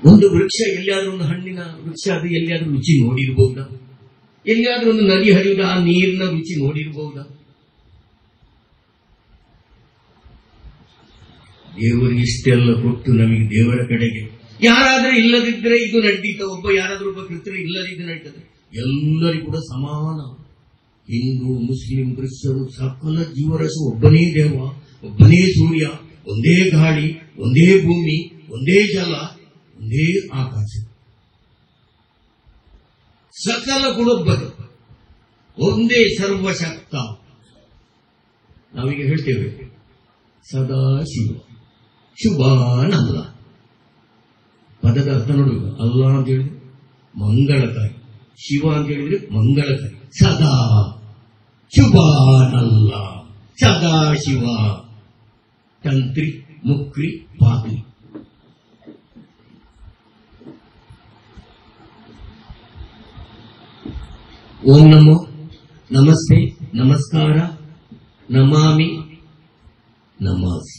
[SPEAKER 1] ಒಂದು ವೃಕ್ಷ, ಎಲ್ಲಿಯಾದ್ರೂ ಒಂದು ಹಣ್ಣಿನ ವೃಕ್ಷ, ಅದು ಎಲ್ಲಿಯಾದ್ರೂ ರುಚಿ ನೋಡಿರಬಹುದಾ? ಎಲ್ಲಿಯಾದ್ರೂ ಒಂದು ನದಿ ಹರಿಯುವ ಆ ನೀರಿನ ರುಚಿ ನೋಡಿರಬಹುದಾ? ದೇವರು ಇಷ್ಟೆಲ್ಲ ಕೊಟ್ಟು ನಮಗೆ ದೇವರ ಕಡೆಗೆ ಯಾರಾದ್ರೂ ಇಲ್ಲದಿದ್ರೆ ಇದು ನಡೀತ, ಯಾರಾದ್ರೂ ಒಬ್ಬ ಕೃತ್ಯ ಇಲ್ಲದಿದ್ದು ನಡೀತದೆ. ಎಲ್ಲರಿಗೂ ಕೂಡ ಸಮಾನ. ಹಿಂದೂ, ಮುಸ್ಲಿಂ, ಕ್ರಿಶ್ಚಿಯನ್, ಸಕಲ ಜೀವರಸ ಒಬ್ಬನೇ ದೇವ, ಒಬ್ಬನೇ ಸೂರ್ಯ, ಒಂದೇ ಗಾಳಿ, ಒಂದೇ ಭೂಮಿ, ಒಂದೇ ಜಲ, ಒಂದೇ ಆಕಾಶ. ಸಕಲ ಗುಣೊಬ್ಬರು, ಒಂದೇ ಸರ್ವಶಕ್ತ. ನಾವೀಗ ಹೇಳ್ತೇವೆ ಸದಾ ಶಿವ, ಶುಭಾನಲ್ಲ. ಪದದ ಅರ್ಥ ನೋಡುವುದು. ಅಲ್ಲ ಅಂತ ಹೇಳಿದ್ರೆ ಮಂಗಳಕಾರಿ, ಶಿವ ಅಂತ ಹೇಳಿದ್ರೆ ಮಂಗಳಕಾರಿ. ಸದಾ ಶುಭಾನಲ್ಲ, ಸದಾ ಶಿವ. ತಂತ್ರಿ, ಮುಕ್ರಿ, ಪಾತ್ರಿ. ಓಂ ನಮೋ, ನಮಸ್ತೆ, ನಮಸ್ಕಾರ, ನಮಾಮಿ, ನಮಾಸ್.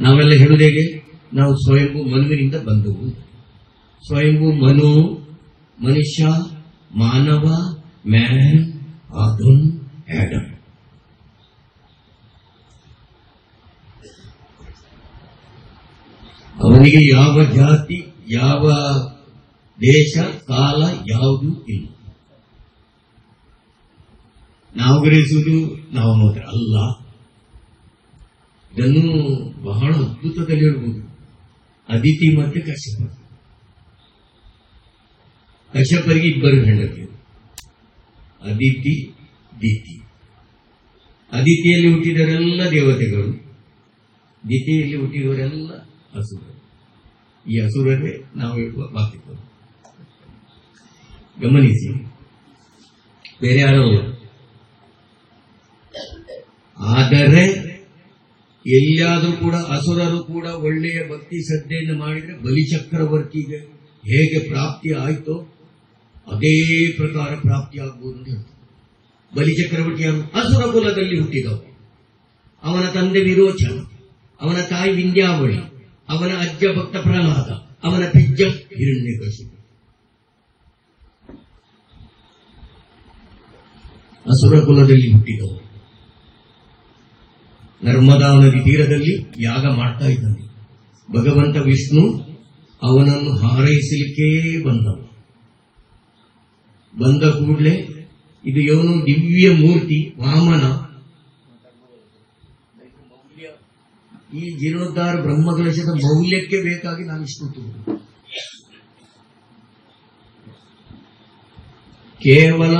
[SPEAKER 1] ನಾವೆಲ್ಲ ಹೇಳುವುದು ಹೇಗೆ? ನಾವು ಸ್ವಯಂಭೂ ಮನುವಿನಿಂದ ಬಂದವು. ಸ್ವಯಂಭೂ ಮನು, ಮನುಷ್ಯ, ಮಾನವ, ಮ್ಯಾನ್, ಆದಮ್, ಆಡಮ್. ಅವನಿಗೆ ಯಾವ ಜಾತಿ, ಯಾವ ದೇಶ, ಕಾಲ ಯಾವುದೂ ಇಲ್ಲ. ನಾವು ಗ್ರಹಿಸುವುದು ನಾವು ಮಾತ್ರ ಅಲ್ಲ. ಇದನ್ನು ಬಹಳ ಅದ್ಭುತದಲ್ಲಿ ಹೇಳ್ಬೋದು. ಅದಿತಿ ಮತ್ತೆ ಕಶ್ಯಪ. ಕಶ್ಯಪರಿಗೆ 2 ಹೆಂಡತಿಯರು, ಅದಿತಿ, ದಿತಿ. ಅದಿತಿಯಲ್ಲಿ ಹುಟ್ಟಿದವರೆಲ್ಲ ದೇವತೆಗಳು, ದಿತಿಯಲ್ಲಿ ಹುಟ್ಟಿದವರೆಲ್ಲ ಅಸುರರು. ಈ ಅಸುರರೇ ನಾವು ಹೇಳುವ ಬಾಕಿಗಳು. ಗಮನಿಸಿ, ಬೇರೆ ಯಾರಲ್ಲ. ಆದರೆ ಎಲ್ಲಿಯಾದರೂ ಕೂಡ ಅಸುರರು ಕೂಡ ಒಳ್ಳೆಯ ಭಕ್ತಿ ಶ್ರದ್ಧೆಯನ್ನು ಮಾಡಿದರೆ ಬಲಿಚಕ್ರವರ್ತಿಗೆ ಹೇಗೆ ಪ್ರಾಪ್ತಿ ಆಯಿತೋ ಅದೇ ಪ್ರಕಾರ ಪ್ರಾಪ್ತಿ ಆಗ್ಬೋದು ಅಂತ ಹೇಳ್ತಾರೆ. ಬಲಿಚಕ್ರವರ್ತಿ ಯಾರು? ಅಸುರ ಕುಲದಲ್ಲಿ ಹುಟ್ಟಿದವ. ಅವನ ತಂದೆ ವಿರೋಚನ, ಅವನ ತಾಯಿ ವಿಂಧ್ಯಾವಳಿ, ಅವನ ಅಜ್ಜ ಭಕ್ತ ಪ್ರಹ್ಲಾದ, ಅವನ ಪಿಜ್ಜ ಹಿರಣ್ಯಕಶಿಪು. ಅಸುರ ಕುಲದಲ್ಲಿ ಹುಟ್ಟಿದವರು. ನರ್ಮದಾ ನದಿ ತೀರದಲ್ಲಿ ಯಾಗ ಮಾಡ್ತಾ ಇದ್ದಾನೆ. ಭಗವಂತ ವಿಷ್ಣು ಅವನನ್ನು ಹಾರೈಸಲಿಕ್ಕೇ ಬಂದ ಕೂಡಲೇ ಇದು ಇವನು ದಿವ್ಯ ಮೂರ್ತಿ ವಾಮನ. ಈ ಜೀರ್ಣೋದ್ಧಾರ ಬ್ರಹ್ಮಕಲಶದ ಮೌಲ್ಯಕ್ಕೆ ಬೇಕಾಗಿ ನಾನು ಇಷ್ಟು ಕೇವಲ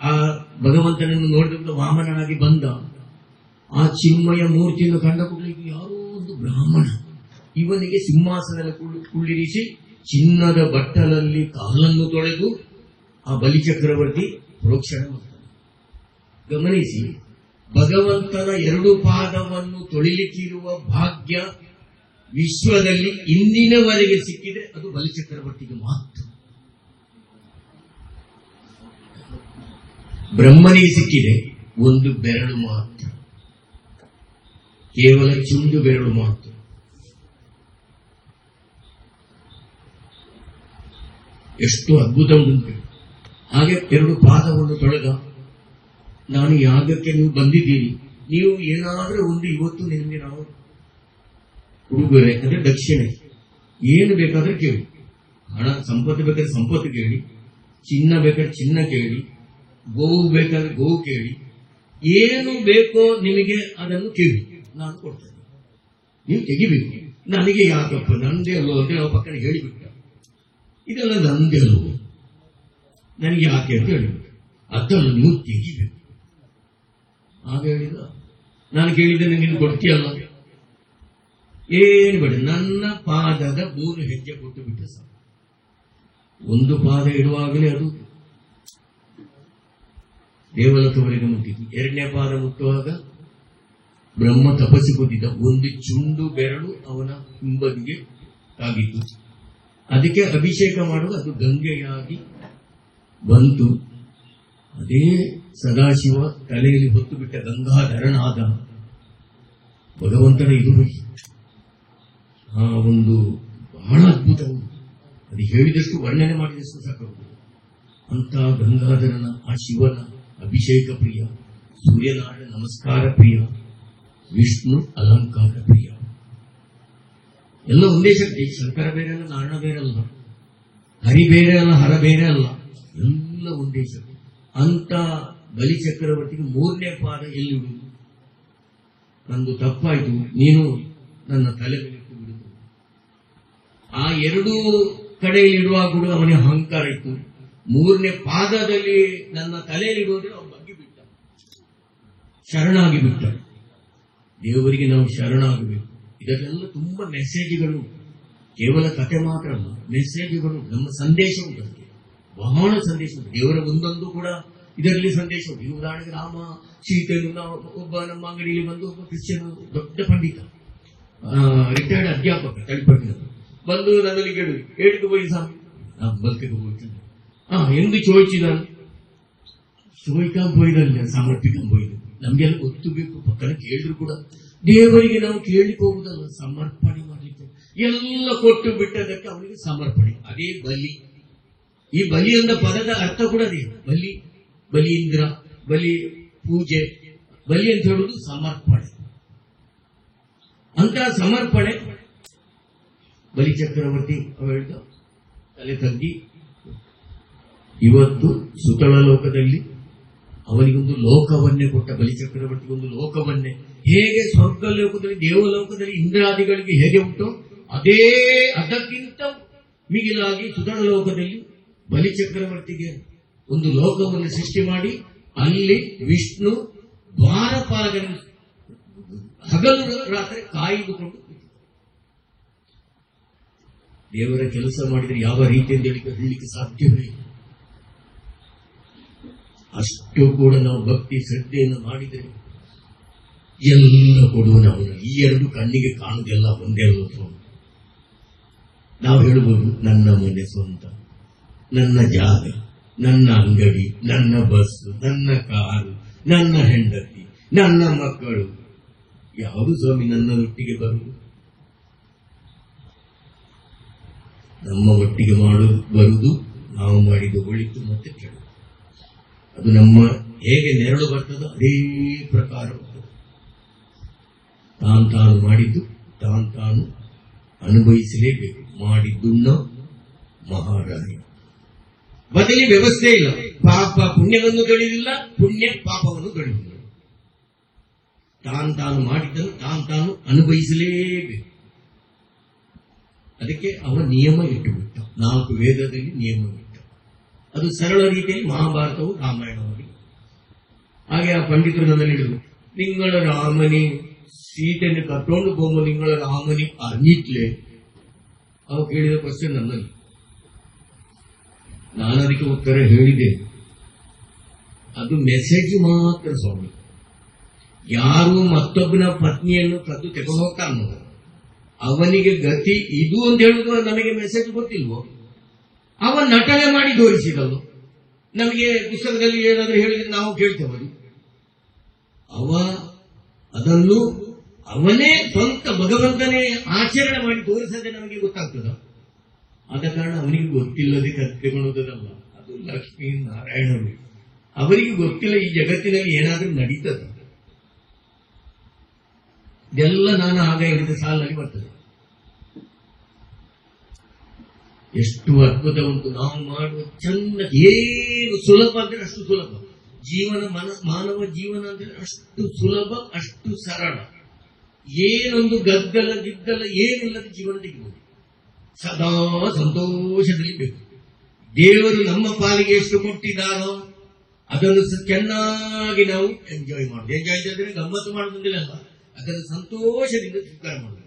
[SPEAKER 1] ಆ ಭಗವಂತನನ್ನು ನೋಡಿದ ವಾಮನನಾಗಿ ಬಂದ. ಆ ಚಿನ್ಮಯ ಮೂರ್ತಿಯನ್ನು ಕಂಡ ಕೂಡಲೇ ಯಾರೋ ಒಂದು ಬ್ರಾಹ್ಮಣ ಇವನಿಗೆ ಸಿಂಹಾಸನದಲ್ಲಿ ಕುಳ್ಳಿರಿಸಿ ಚಿನ್ನದ ಬಟ್ಟಲಲ್ಲಿ ಕಾಲನ್ನು ತೊಳೆದು ಆ ಬಲಿಚಕ್ರವರ್ತಿ ಪ್ರೋಕ್ಷಣೆ ಮಾಡ್ತಾನೆ. ಗಮನಿಸಿ, ಭಗವಂತನ ಎರಡು ಪಾದವನ್ನು ತೊಳಿಲಿಕ್ಕಿರುವ ಭಾಗ್ಯ ವಿಶ್ವದಲ್ಲಿ ಇಂದಿನವರೆಗೆ ಸಿಕ್ಕಿದೆ, ಅದು ಬಲಿಚಕ್ರವರ್ತಿಗೆ ಮಾತ್ರ. ಬ್ರಹ್ಮನಿಗೆ ಸಿಕ್ಕಿದೆ ಒಂದು ಬೆರಳು ಮಾತ್ರ, ಕೇವಲ ಚುಂಡು ಬೆರಳು ಮಾತ್ರ. ಎಷ್ಟು ಅದ್ಭುತ ಉಂಟು. ಹಾಗೆ ಎರಡು ಪಾದವನ್ನು ತೊಳೆದ. ನಾನು ಯಾಗಕ್ಕೆ ನೀವು ಬಂದಿದ್ದೀರಿ, ನೀವು ಏನಾದರೂ ಒಂದು ಇವತ್ತು ನಿಮಗೆ ನಾವು ಉಡುಗೊರೆ ಅಂದ್ರೆ ದಕ್ಷಿಣೆ ಏನು ಬೇಕಾದ್ರೆ ಕೇಳಿ, ಹಣ ಸಂಪತ್ತು ಬೇಕಾದ್ರೆ ಸಂಪತ್ತು ಕೇಳಿ, ಚಿನ್ನ ಬೇಕಾದ್ರೆ ಚಿನ್ನ ಕೇಳಿ, ಗೋವು ಬೇಕಾದ್ರೆ ಗೋವು ಕೇಳಿ, ಏನು ಬೇಕೋ ನಿಮಗೆ ಅದನ್ನು ಕೇಳಿ, ನಾನು ಕೊಡ್ತೇನೆ. ನೀವು ತೆಗಿಬೇಕು. ನನಗೆ ಯಾಕಪ್ಪ, ನಂದೇ ಅಲ್ಲೋ ಅಂತ ನಾವು ಪಕ್ಕನ ಹೇಳಿಬಿಟ್ಟ. ಇದೆಲ್ಲ ನಂದೇ ಅಲ್ಲೋ, ನನಗೆ ಯಾಕೆ ಅಂತ ಹೇಳಿಬಿಟ್ಟು ಅದನ್ನು ನೀವು ತೆಗಿಬೇಕು. ಆಗ ಹೇಳಿದ, ನಾನು ಕೇಳಿದ್ದೇನೆ ನೀನು ಕೊಡ್ತೀಯಲ್ಲ, ಏನು ಬೇಡ, ನನ್ನ ಪಾದದ 3 ಹೆಜ್ಜೆ ಕೊಟ್ಟು ಬಿಟ್ಟೆ ಸಾಕು. ಒಂದು ಪಾದ ಇಡುವಾಗಲೇ ಅದು ದೇವಲೋಕವರೆಗೆ ಮುಟ್ಟಿತು. 2ನೇ ಪಾದ ಮುಟ್ಟುವಾಗ ಬ್ರಹ್ಮ ತಪಸ್ಸಿ ಕೂತಿದ್ದ. ಒಂದು ಚುಂಡು ಬೆರಳು ಅವನ ಹಿಂಬದಿಗೆ ತಾಗಿತ್ತು. ಅದಕ್ಕೆ ಅಭಿಷೇಕ ಮಾಡುವ ಅದು ಗಂಗೆಯಾಗಿ ಬಂತು. ಅದೇ ಸದಾಶಿವ ತಲೆಯಲ್ಲಿ ಹೊತ್ತು ಬಿಟ್ಟ ಗಂಗಾಧರನಾದ ಭಗವಂತನ ಇದು ಆ ಒಂದು ಬಹಳ ಅದ್ಭುತವು. ಅದು ಹೇಳಿದಷ್ಟು ವರ್ಣನೆ ಮಾಡಿದಷ್ಟು ಸಾಕಾಗುವುದು. ಅಂತ ಗಂಗಾಧರನ ಆ ಶಿವನ ಅಭಿಷೇಕ ಪ್ರಿಯ, ಸೂರ್ಯನಾರಾಯಣ ನಮಸ್ಕಾರ ಪ್ರಿಯ, ವಿಷ್ಣು ಅಲಂಕಾರ ಪ್ರಿಯ, ಎಲ್ಲ ಒಂದೇ ಶಕ್ತಿ. ಶಂಕರ ಬೇರೆ ಅಲ್ಲ, ನಾರಾಯಣ ಬೇರೆ ಅಲ್ಲ, ಹರಿ ಬೇರೆ ಅಲ್ಲ, ಹರ ಬೇರೆ ಅಲ್ಲ, ಎಲ್ಲ ಒಂದೇ ಶಕ್ತಿ. ಅಂತ ಬಲಿಚಕ್ರವರ್ತಿಗೆ 3ನೇ ಪಾದ ಎಲ್ಲಿಡುವುದು? ನಂದು ತಪ್ಪಾಯಿತು, ನೀನು ನನ್ನ ತಲೆ ಮೇಲೆ ಇಟ್ಟು ಬಿಡುವುದು. ಆ 2 ಕಡೆಯಲ್ಲಿ ಇಡುವಾಗ ಕೂಡ ಅವನಿಗೆ ಅಹಂಕಾರ ಇತ್ತು. 3ನೇ ಪಾದದಲ್ಲಿ ನನ್ನ ತಲೆಯಲ್ಲಿಡುವುದೇ ಅವನು ಬಗ್ಗೆ ಬಿಟ್ಟ, ಶರಣಾಗಿ ಬಿಟ್ಟ. ದೇವರಿಗೆ ನಾವು ಶರಣಾಗಬೇಕು. ಇದಕ್ಕೆಲ್ಲ ತುಂಬಾ ಮೆಸೇಜ್ಗಳು, ಕೇವಲ ಕಥೆ ಮಾತ್ರ ಅಲ್ಲ, ಮೆಸೇಜ್ಗಳು, ನಮ್ಮ ಸಂದೇಶ ಉಂಟು. ಬಹಳ ಸಂದೇಶ ಉಂಟು. ದೇವರ ಒಂದೊಂದು ಕೂಡ ಇದರಲ್ಲಿ ಸಂದೇಶ ಉಂಟು. ಈ ಉದಾಹರಣೆಗೆ ರಾಮ ಸೀತೆಯನ್ನು ಒಬ್ಬ ನಮ್ಮ ಅಂಗಡಿಯಲ್ಲಿ ಬಂದು ಒಬ್ಬ ಕ್ರಿಶ್ಚಿಯನ್ ದೊಡ್ಡ ಪಂಡಿತ, ರಿಟೈರ್ಡ್ ಅಧ್ಯಾಪಕ ತಳಿಪಟ್ಟಿನವರು ಬಂದು ನನ್ನಲ್ಲಿ ಕೇಳಿದು പോയി സ്വാമി അമ്പലത്തേക്ക് പോയിട്ടുണ്ട്. എന്ത് ചോദിച്ചിതാണ്? ചോദിക്കാൻ പോയതല്ല, സമർപ്പിക്കാൻ പോയത്. ನಮ್ಗೆಲ್ಲ ಗೊತ್ತಬೇಕು, ಪಕ್ಕನ ಕೇಳಿದ್ರು ಕೂಡ ದೇವರಿಗೆ ನಾವು ಕೇಳಲಿಕ್ಕೆ ಹೋಗುದಲ್ಲ, ಸಮರ್ಪಣೆ ಮಾಡಲಿಕ್ಕೆ. ಎಲ್ಲ ಕೊಟ್ಟು ಬಿಟ್ಟದಕ್ಕೆ ಅವನಿಗೆ ಸಮರ್ಪಣೆ, ಅದೇ ಬಲಿ. ಈ ಬಲಿ ಎಂದ ಪದದ ಅರ್ಥ ಕೂಡ ಅದೇ. ಬಲಿ, ಬಲೀಂದ್ರ, ಬಲಿ ಪೂಜೆ, ಬಲಿ ಅಂತ ಹೇಳುವುದು ಸಮರ್ಪಣೆ. ಅಂತ ಸಮರ್ಪಣೆ ಬಲಿಚಕ್ರವರ್ತಿ ಹೇಳಿದ ತಲೆ ತಗ್ಗಿ. ಇವತ್ತು ಸುತಳ ಲೋಕದಲ್ಲಿ ಅವನಿಗೊಂದು ಲೋಕವನ್ನೇ ಕೊಟ್ಟ ಬಲಿಚಕ್ರವರ್ತಿಗೊಂದು ಲೋಕವನ್ನೇ. ಹೇಗೆ ಸ್ವರ್ಗ ಲೋಕದಲ್ಲಿ ದೇವಲೋಕದಲ್ಲಿ ಇಂದ್ರಾದಿಗಳಿಗೆ ಹೇಗೆ ಉಂಟು, ಅದೇ ಅದಕ್ಕಿಂತ ಮಿಗಿಲಾಗಿ ಸುತಳ ಲೋಕದಲ್ಲಿ ಬಲಿಚಕ್ರವರ್ತಿಗೆ ಒಂದು ಲೋಕವನ್ನು ಸೃಷ್ಟಿ ಮಾಡಿ ಅಲ್ಲಿ ವಿಷ್ಣು ದ್ವಾರಪಾಲಕರನ್ನು ಹಗಲು ರಾತ್ರಿ ಕಾಯ್ದುಕೊಂಡು ದೇವರ ಕೆಲಸ ಮಾಡಿದರೆ ಯಾವ ರೀತಿಯಿಂದ ಹೇಳಲಿಕ್ಕೆ ಸಾಧ್ಯವೇ ಇಲ್ಲ. ಅಷ್ಟು ಕೂಡ ನಾವು ಭಕ್ತಿ ಶ್ರದ್ಧೆಯನ್ನು ಮಾಡಿದರೆ ಎಲ್ಲ ಕೊಡುವನು ಅವನು. ಈ 2 ಕಣ್ಣಿಗೆ ಕಾಣುವುದೆಲ್ಲ ಒಂದೇ ಅಲ್ಲ. ನಾವು ಹೇಳಬಹುದು, ನನ್ನ ಮನೆ ಸ್ವಂತ, ನನ್ನ ಜಾಗ, ನನ್ನ ಅಂಗಡಿ, ನನ್ನ ಬಸ್, ನನ್ನ ಕಾರು, ನನ್ನ ಹೆಂಡತಿ, ನನ್ನ ಮಕ್ಕಳು, ಯಾವುದು ಸ್ವಾಮಿ ನನ್ನೊಟ್ಟಿಗೆ ಬರುವುದು? ನಮ್ಮ ಒಟ್ಟಿಗೆ ಬರುವುದು ನಾವು ಮಾಡಿದ ಒಳಿತು ಮತ್ತೆ ಕೆಡು. ಅದು ನಮ್ಮ ಹೇಗೆ ನೆರಳು ಬರ್ತದೋ ಅದೇ ಪ್ರಕಾರ ಬರ್ತದೆ. ತಾನು ಮಾಡಿದ್ದು ತಾನು ಅನುಭವಿಸಲೇಬೇಕು. ಮಾಡಿದ್ದುಣ್ಣ ಮಹಾರಾಯ. ಬದಲಿ ವ್ಯವಸ್ಥೆ ಇಲ್ಲ. ಪಾಪ ಪುಣ್ಯವನ್ನು ತೊಳೆಯುವುದಿಲ್ಲ, ಪುಣ್ಯ ಪಾಪವನ್ನು ತೊಳೆಯುವುದಿಲ್ಲ. ತಾನು ಮಾಡಿದ್ದನ್ನು ತಾನು ಅನುಭವಿಸಲೇಬೇಕು. ಅದಕ್ಕೆ ಅವ ನಿಯಮ ಇಟ್ಟುಬಿಟ್ಟ. 4 ವೇದದಲ್ಲಿ ನಿಯಮ ಇಟ್ಟ. ಅದು ಸರಳ ರೀತಿಯಲ್ಲಿ ಮಹಾಭಾರತವು ರಾಮಾಯಣವಾಗಿ. ಹಾಗೆ ಆ ಪಂಡಿತರು ನನ್ನಲ್ಲಿ ಹೇಳಿದರು, ನಿಂಗಳ ರಾಮನಿ ಸೀತೆಯನ್ನು ಕರ್ಕೊಂಡು ಹೋಗುವ ನಿಂಗಳ ರಾಮನಿ ಅರ್ನಿಟ್ಲೆ. ಅವು ಕೇಳಿದ ಕ್ವಶನ್ ನನ್ನಲ್ಲಿ. ನಾನು ಅದಕ್ಕೆ ಉತ್ತರ ಹೇಳಿದೆ, ಅದು ಮೆಸೇಜ್ ಮಾತ್ರ ಸ್ವಾಮಿ. ಯಾರು ಮತ್ತೊಬ್ಬನ ಪತ್ನಿಯನ್ನು ಕದ್ದು ತೆಗೆದು ಹೋಗ್ತಾನೋ ಅವನಿಗೆ ಗತಿ ಇದು ಅಂತ ಹೇಳುವುದು ನಮಗೆ ಮೆಸೇಜ್ ಗೊತ್ತಿಲ್ವೋ? ಅವ ನಟನೆ ಮಾಡಿ ತೋರಿಸಿದವು. ನಮಗೆ ಪುಸ್ತಕದಲ್ಲಿ ಏನಾದರೂ ಹೇಳಿದ್ರೆ ನಾವು ಕೇಳ್ತೇವೆ. ಅವ ಅದನ್ನು ಅವನೇ ಸ್ವಂತ ಭಗವಂತನೇ ಆಚರಣೆ ಮಾಡಿ ತೋರಿಸದೆ ನಮಗೆ ಗೊತ್ತಾಗ್ತದ. ಆದ ಕಾರಣ ಅವನಿಗೆ ಗೊತ್ತಿಲ್ಲದೆ ಕತ್ತಿಕೊಳ್ಳುವುದಲ್ಲ. ಅದು ಲಕ್ಷ್ಮೀ ನಾರಾಯಣರು. ಅವರಿಗೆ ಗೊತ್ತಿಲ್ಲ ಈ ಜಗತ್ತಿನಲ್ಲಿ ಏನಾದರೂ ನಡೀತದೆ. ಇದೆಲ್ಲ ನಾನು ಆಗ ಹೇಳಿದ ಸಾಲಿನಲ್ಲಿ ಬರ್ತದೆ. ಎಷ್ಟು ಅದ್ಭುತ ಉಂಟು ನಾವು ಮಾಡುವ ಚಂದ. ಏನು ಸುಲಭ ಅಂದ್ರೆ ಅಷ್ಟು ಸುಲಭ. ಮಾನವ ಜೀವನ ಅಂದ್ರೆ ಅಷ್ಟು ಸುಲಭ, ಅಷ್ಟು ಸರಳ. ಏನೊಂದು ಗದ್ದಲ ಗಿದ್ದಲ ಏನಿಲ್ಲದ ಜೀವನ ತೆಗೆಬಹುದು. ಸದಾ ಸಂತೋಷದಲ್ಲಿ ಬೇಕು. ದೇವರು ನಮ್ಮ ಪಾಲಿಗೆ ಎಷ್ಟು ಕೊಟ್ಟಿದ್ದಾರೋ ಅದನ್ನು ಚೆನ್ನಾಗಿ ನಾವು ಎಂಜಾಯ್ ಮಾಡೋದು. ಎಂಜಾಯ್ ಮಾಡಿದ್ರೆ ಗಮ್ಮತ್ತು ಮಾಡುವುದಿಲ್ಲ, ಅದನ್ನು ಸಂತೋಷದಿಂದ ಸ್ವೀಕಾರ ಮಾಡಬೇಕು.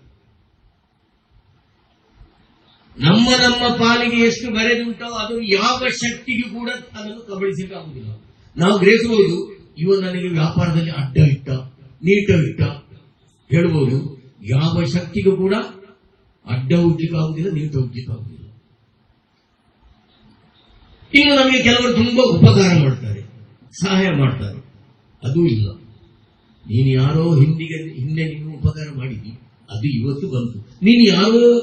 [SPEAKER 1] ನಮ್ಮ ಪಾಲಿಗೆ ಎಷ್ಟು ಬರೆದುಂಟೋ ಅದು ಯಾವ ಶಕ್ತಿಗೂ ಕೂಡ ಅದನ್ನು ಕಬಳಿಸಲಿಕ್ಕಾಗುವುದಿಲ್ಲ. ನಾವು ಗ್ರಹಿಸಬಹುದು, ಇವ ನನಗೆ ವ್ಯಾಪಾರದಲ್ಲಿ ಅಡ್ಡ ಇಟ್ಟ, ನೀಟ ಇಟ್ಟ ಹೇಳ್ಬೋದು. ಯಾವ ಶಕ್ತಿಗೂ ಕೂಡ ಅಡ್ಡ ಉಜ್ಜಿಕ್ಕಾಗುವುದಿಲ್ಲ, ನೀಟ ಉಜ್ಜಿಕ್ಕಾಗುವುದಿಲ್ಲ. ಇನ್ನು ನಮಗೆ ಕೆಲವರು ತುಂಬಾ ಉಪಕಾರ ಮಾಡ್ತಾರೆ, ಸಹಾಯ ಮಾಡ್ತಾರೆ. ಅದು ಇಲ್ಲ. ನೀನು ಯಾರೋ ಹಿಂದೆ ನೀನು ಉಪಕಾರ ಮಾಡಿದಿ, ಅದು ಇವತ್ತು ಬಂತು. ನೀನು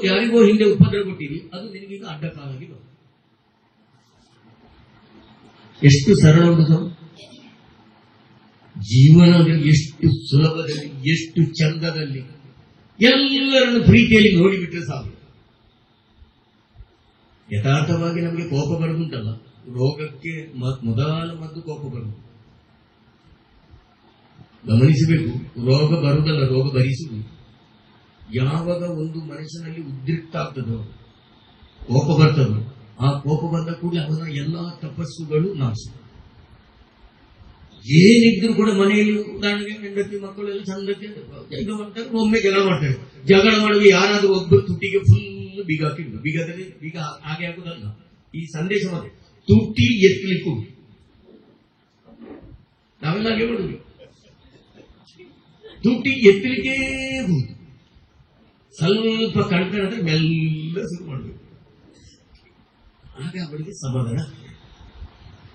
[SPEAKER 1] ಯಾರಿಗೋ ಹಿಂದೆ ಉಪದ್ರ ಕೊಟ್ಟಿದಿ, ಅದು ನಿನಗೀಗ ಅಡ್ಡಕಾಲಾಗಿ ಬಂತು. ಎಷ್ಟು ಸರಳ ಉಂಟು ಜೀವನದಲ್ಲಿ, ಎಷ್ಟು ಸುಲಭದಲ್ಲಿ, ಎಷ್ಟು ಚಂದದಲ್ಲಿ, ಎಲ್ಲರನ್ನು ಪ್ರೀತಿಯಲ್ಲಿ ನೋಡಿಬಿಟ್ರೆ ಸಾಕು. ಯಥಾರ್ಥವಾಗಿ ನಮಗೆ ಕೋಪ ಬರುದುಂಟಲ್ಲ, ರೋಗಕ್ಕೆ ಮೊದಲ ಮದ್ದು ಕೋಪ ಬರುವುದು. ಗಮನಿಸಬೇಕು, ರೋಗ ಬರುವುದಲ್ಲ, ರೋಗ ಭರಿಸುವುದು. ಯಾವಾಗ ಒಂದು ಮನುಷ್ಯನಲ್ಲಿ ಉದ್ರಿಕ್ತ ಆಗ್ತದೋ, ಕೋಪ ಬರ್ತದೋ, ಆ ಕೋಪ ಬಂದ ಕೂಡಲೇ ಅವನ ಎಲ್ಲಾ ತಪಸ್ಸುಗಳು ನಾಶ. ಏನಿದ್ರು ಕೂಡ ಮನೆಯಲ್ಲಿ ಉದಾಹರಣೆಗೆ ಹೆಂಡತಿ ಮಕ್ಕಳೆಲ್ಲ ಚಂದಕ್ಕೆ ಇದು ಮಾಡ್ತಾರೆ, ಒಮ್ಮೆ ಜಗಳ ಮಾಡ್ತಾರೆ. ಜಗಳ ಮಾಡುವ ಯಾರಾದ್ರೂ ಒಬ್ಬರು ತುಟಿಗೆ ಫುಲ್ ಬೀಗ ಹಾಕಿದ್ರು, ಬೀಗದಲ್ಲಿ ಬೀಗ ಹಾಗೆ ಆಗುದಲ್ಲ. ಈ ಸಂದೇಶ ಮತ್ತೆ ತುಟಿ ಎತ್ತಲಿಕ್ಕೂ ನಾವೆಲ್ಲ ಹಾಗೆ ಮಾಡುದು. ತುಟಿ ಎತ್ತಲಿಕ್ಕೆ ಸ್ವಲ್ಪ ಕಣ್ಕಂಡ್ರೆ ಮೆಲ್ಲ ಶುರು ಮಾಡಬೇಕು. ಆಗ ಅವಳಿಗೆ ಸಮಾಧಾನ.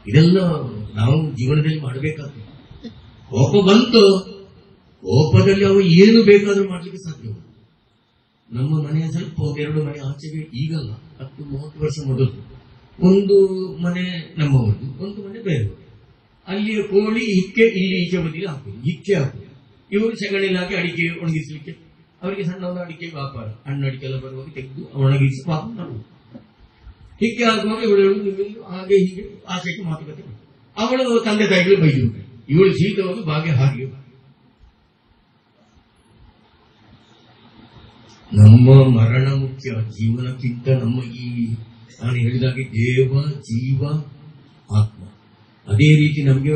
[SPEAKER 1] ಇದೆಲ್ಲ ನಾವು ಜೀವನದಲ್ಲಿ ಮಾಡಬೇಕಾಗ್ತದೆ. ಕೋಪ ಬಂತು, ಕೋಪದಲ್ಲಿ ಅವು ಏನು ಬೇಕಾದ್ರೂ ಮಾಡ್ಲಿಕ್ಕೆ ಸಾಧ್ಯ. ನಮ್ಮ ಮನೆಯ ಸ್ವಲ್ಪ 2 ಮನೆ ಆಚೆಗೆ, ಈಗಲ್ಲ 10-30 ವರ್ಷ ಮೊದಲು ಒಂದು ಮನೆ ನಮ್ಮವರದು, ಒಂದು ಮನೆ ಬೇರೆ. ಅಲ್ಲಿಯ ಕೋಳಿ ಹಿಕ್ಕೆ ಇಲ್ಲಿ ಈಚೆ ಬದಿಗೆ ಹಾಕುದು, ಹಿಕ್ಕೆ ಹಾಕುದು. ಇವರು ಸೆಗಣಿಲಿ ಹಾಕಿ ಅಡಿಕೆ ಒಣಗಿಸ್ಲಿಕ್ಕೆ, ಅವರಿಗೆ ಸಣ್ಣ ಒಂದು ಅಡಿಕೆ ವ್ಯಾಪಾರ, ಹಣ್ಣು ಅಡಿಕೆ ಎಲ್ಲ ಬರುವಾಗ ತೆಗೆದು ಒಣಗಿಸಿ ಪಾಪ ಮಾಡುವುದು. ಹಿಕ್ಕೆ ಹಾಕುವಾಗ ಇವಳು ನಿಮಗೆ ಹಾಗೆ ಹೀಗೆ ಆಸೆಗೆ ಮಾತುಕತೆ. ಅವಳು ತಂದೆ ತಾಯಿಗಳು ಬೈದು, ಇವಳು ಶೀತವಾಗಿ ಬಾಗೆ ಹಾಗೆ. ನಮ್ಮ ಮರಣ ಮುಖ್ಯ ಜೀವನಕ್ಕಿಂತ. ನಮ್ಮ ಈ ನಾನು ಹೇಳಿದಾಗೆ ದೇವ, ಜೀವ, ಆತ್ಮ. ಅದೇ ರೀತಿ ನಮಗೆ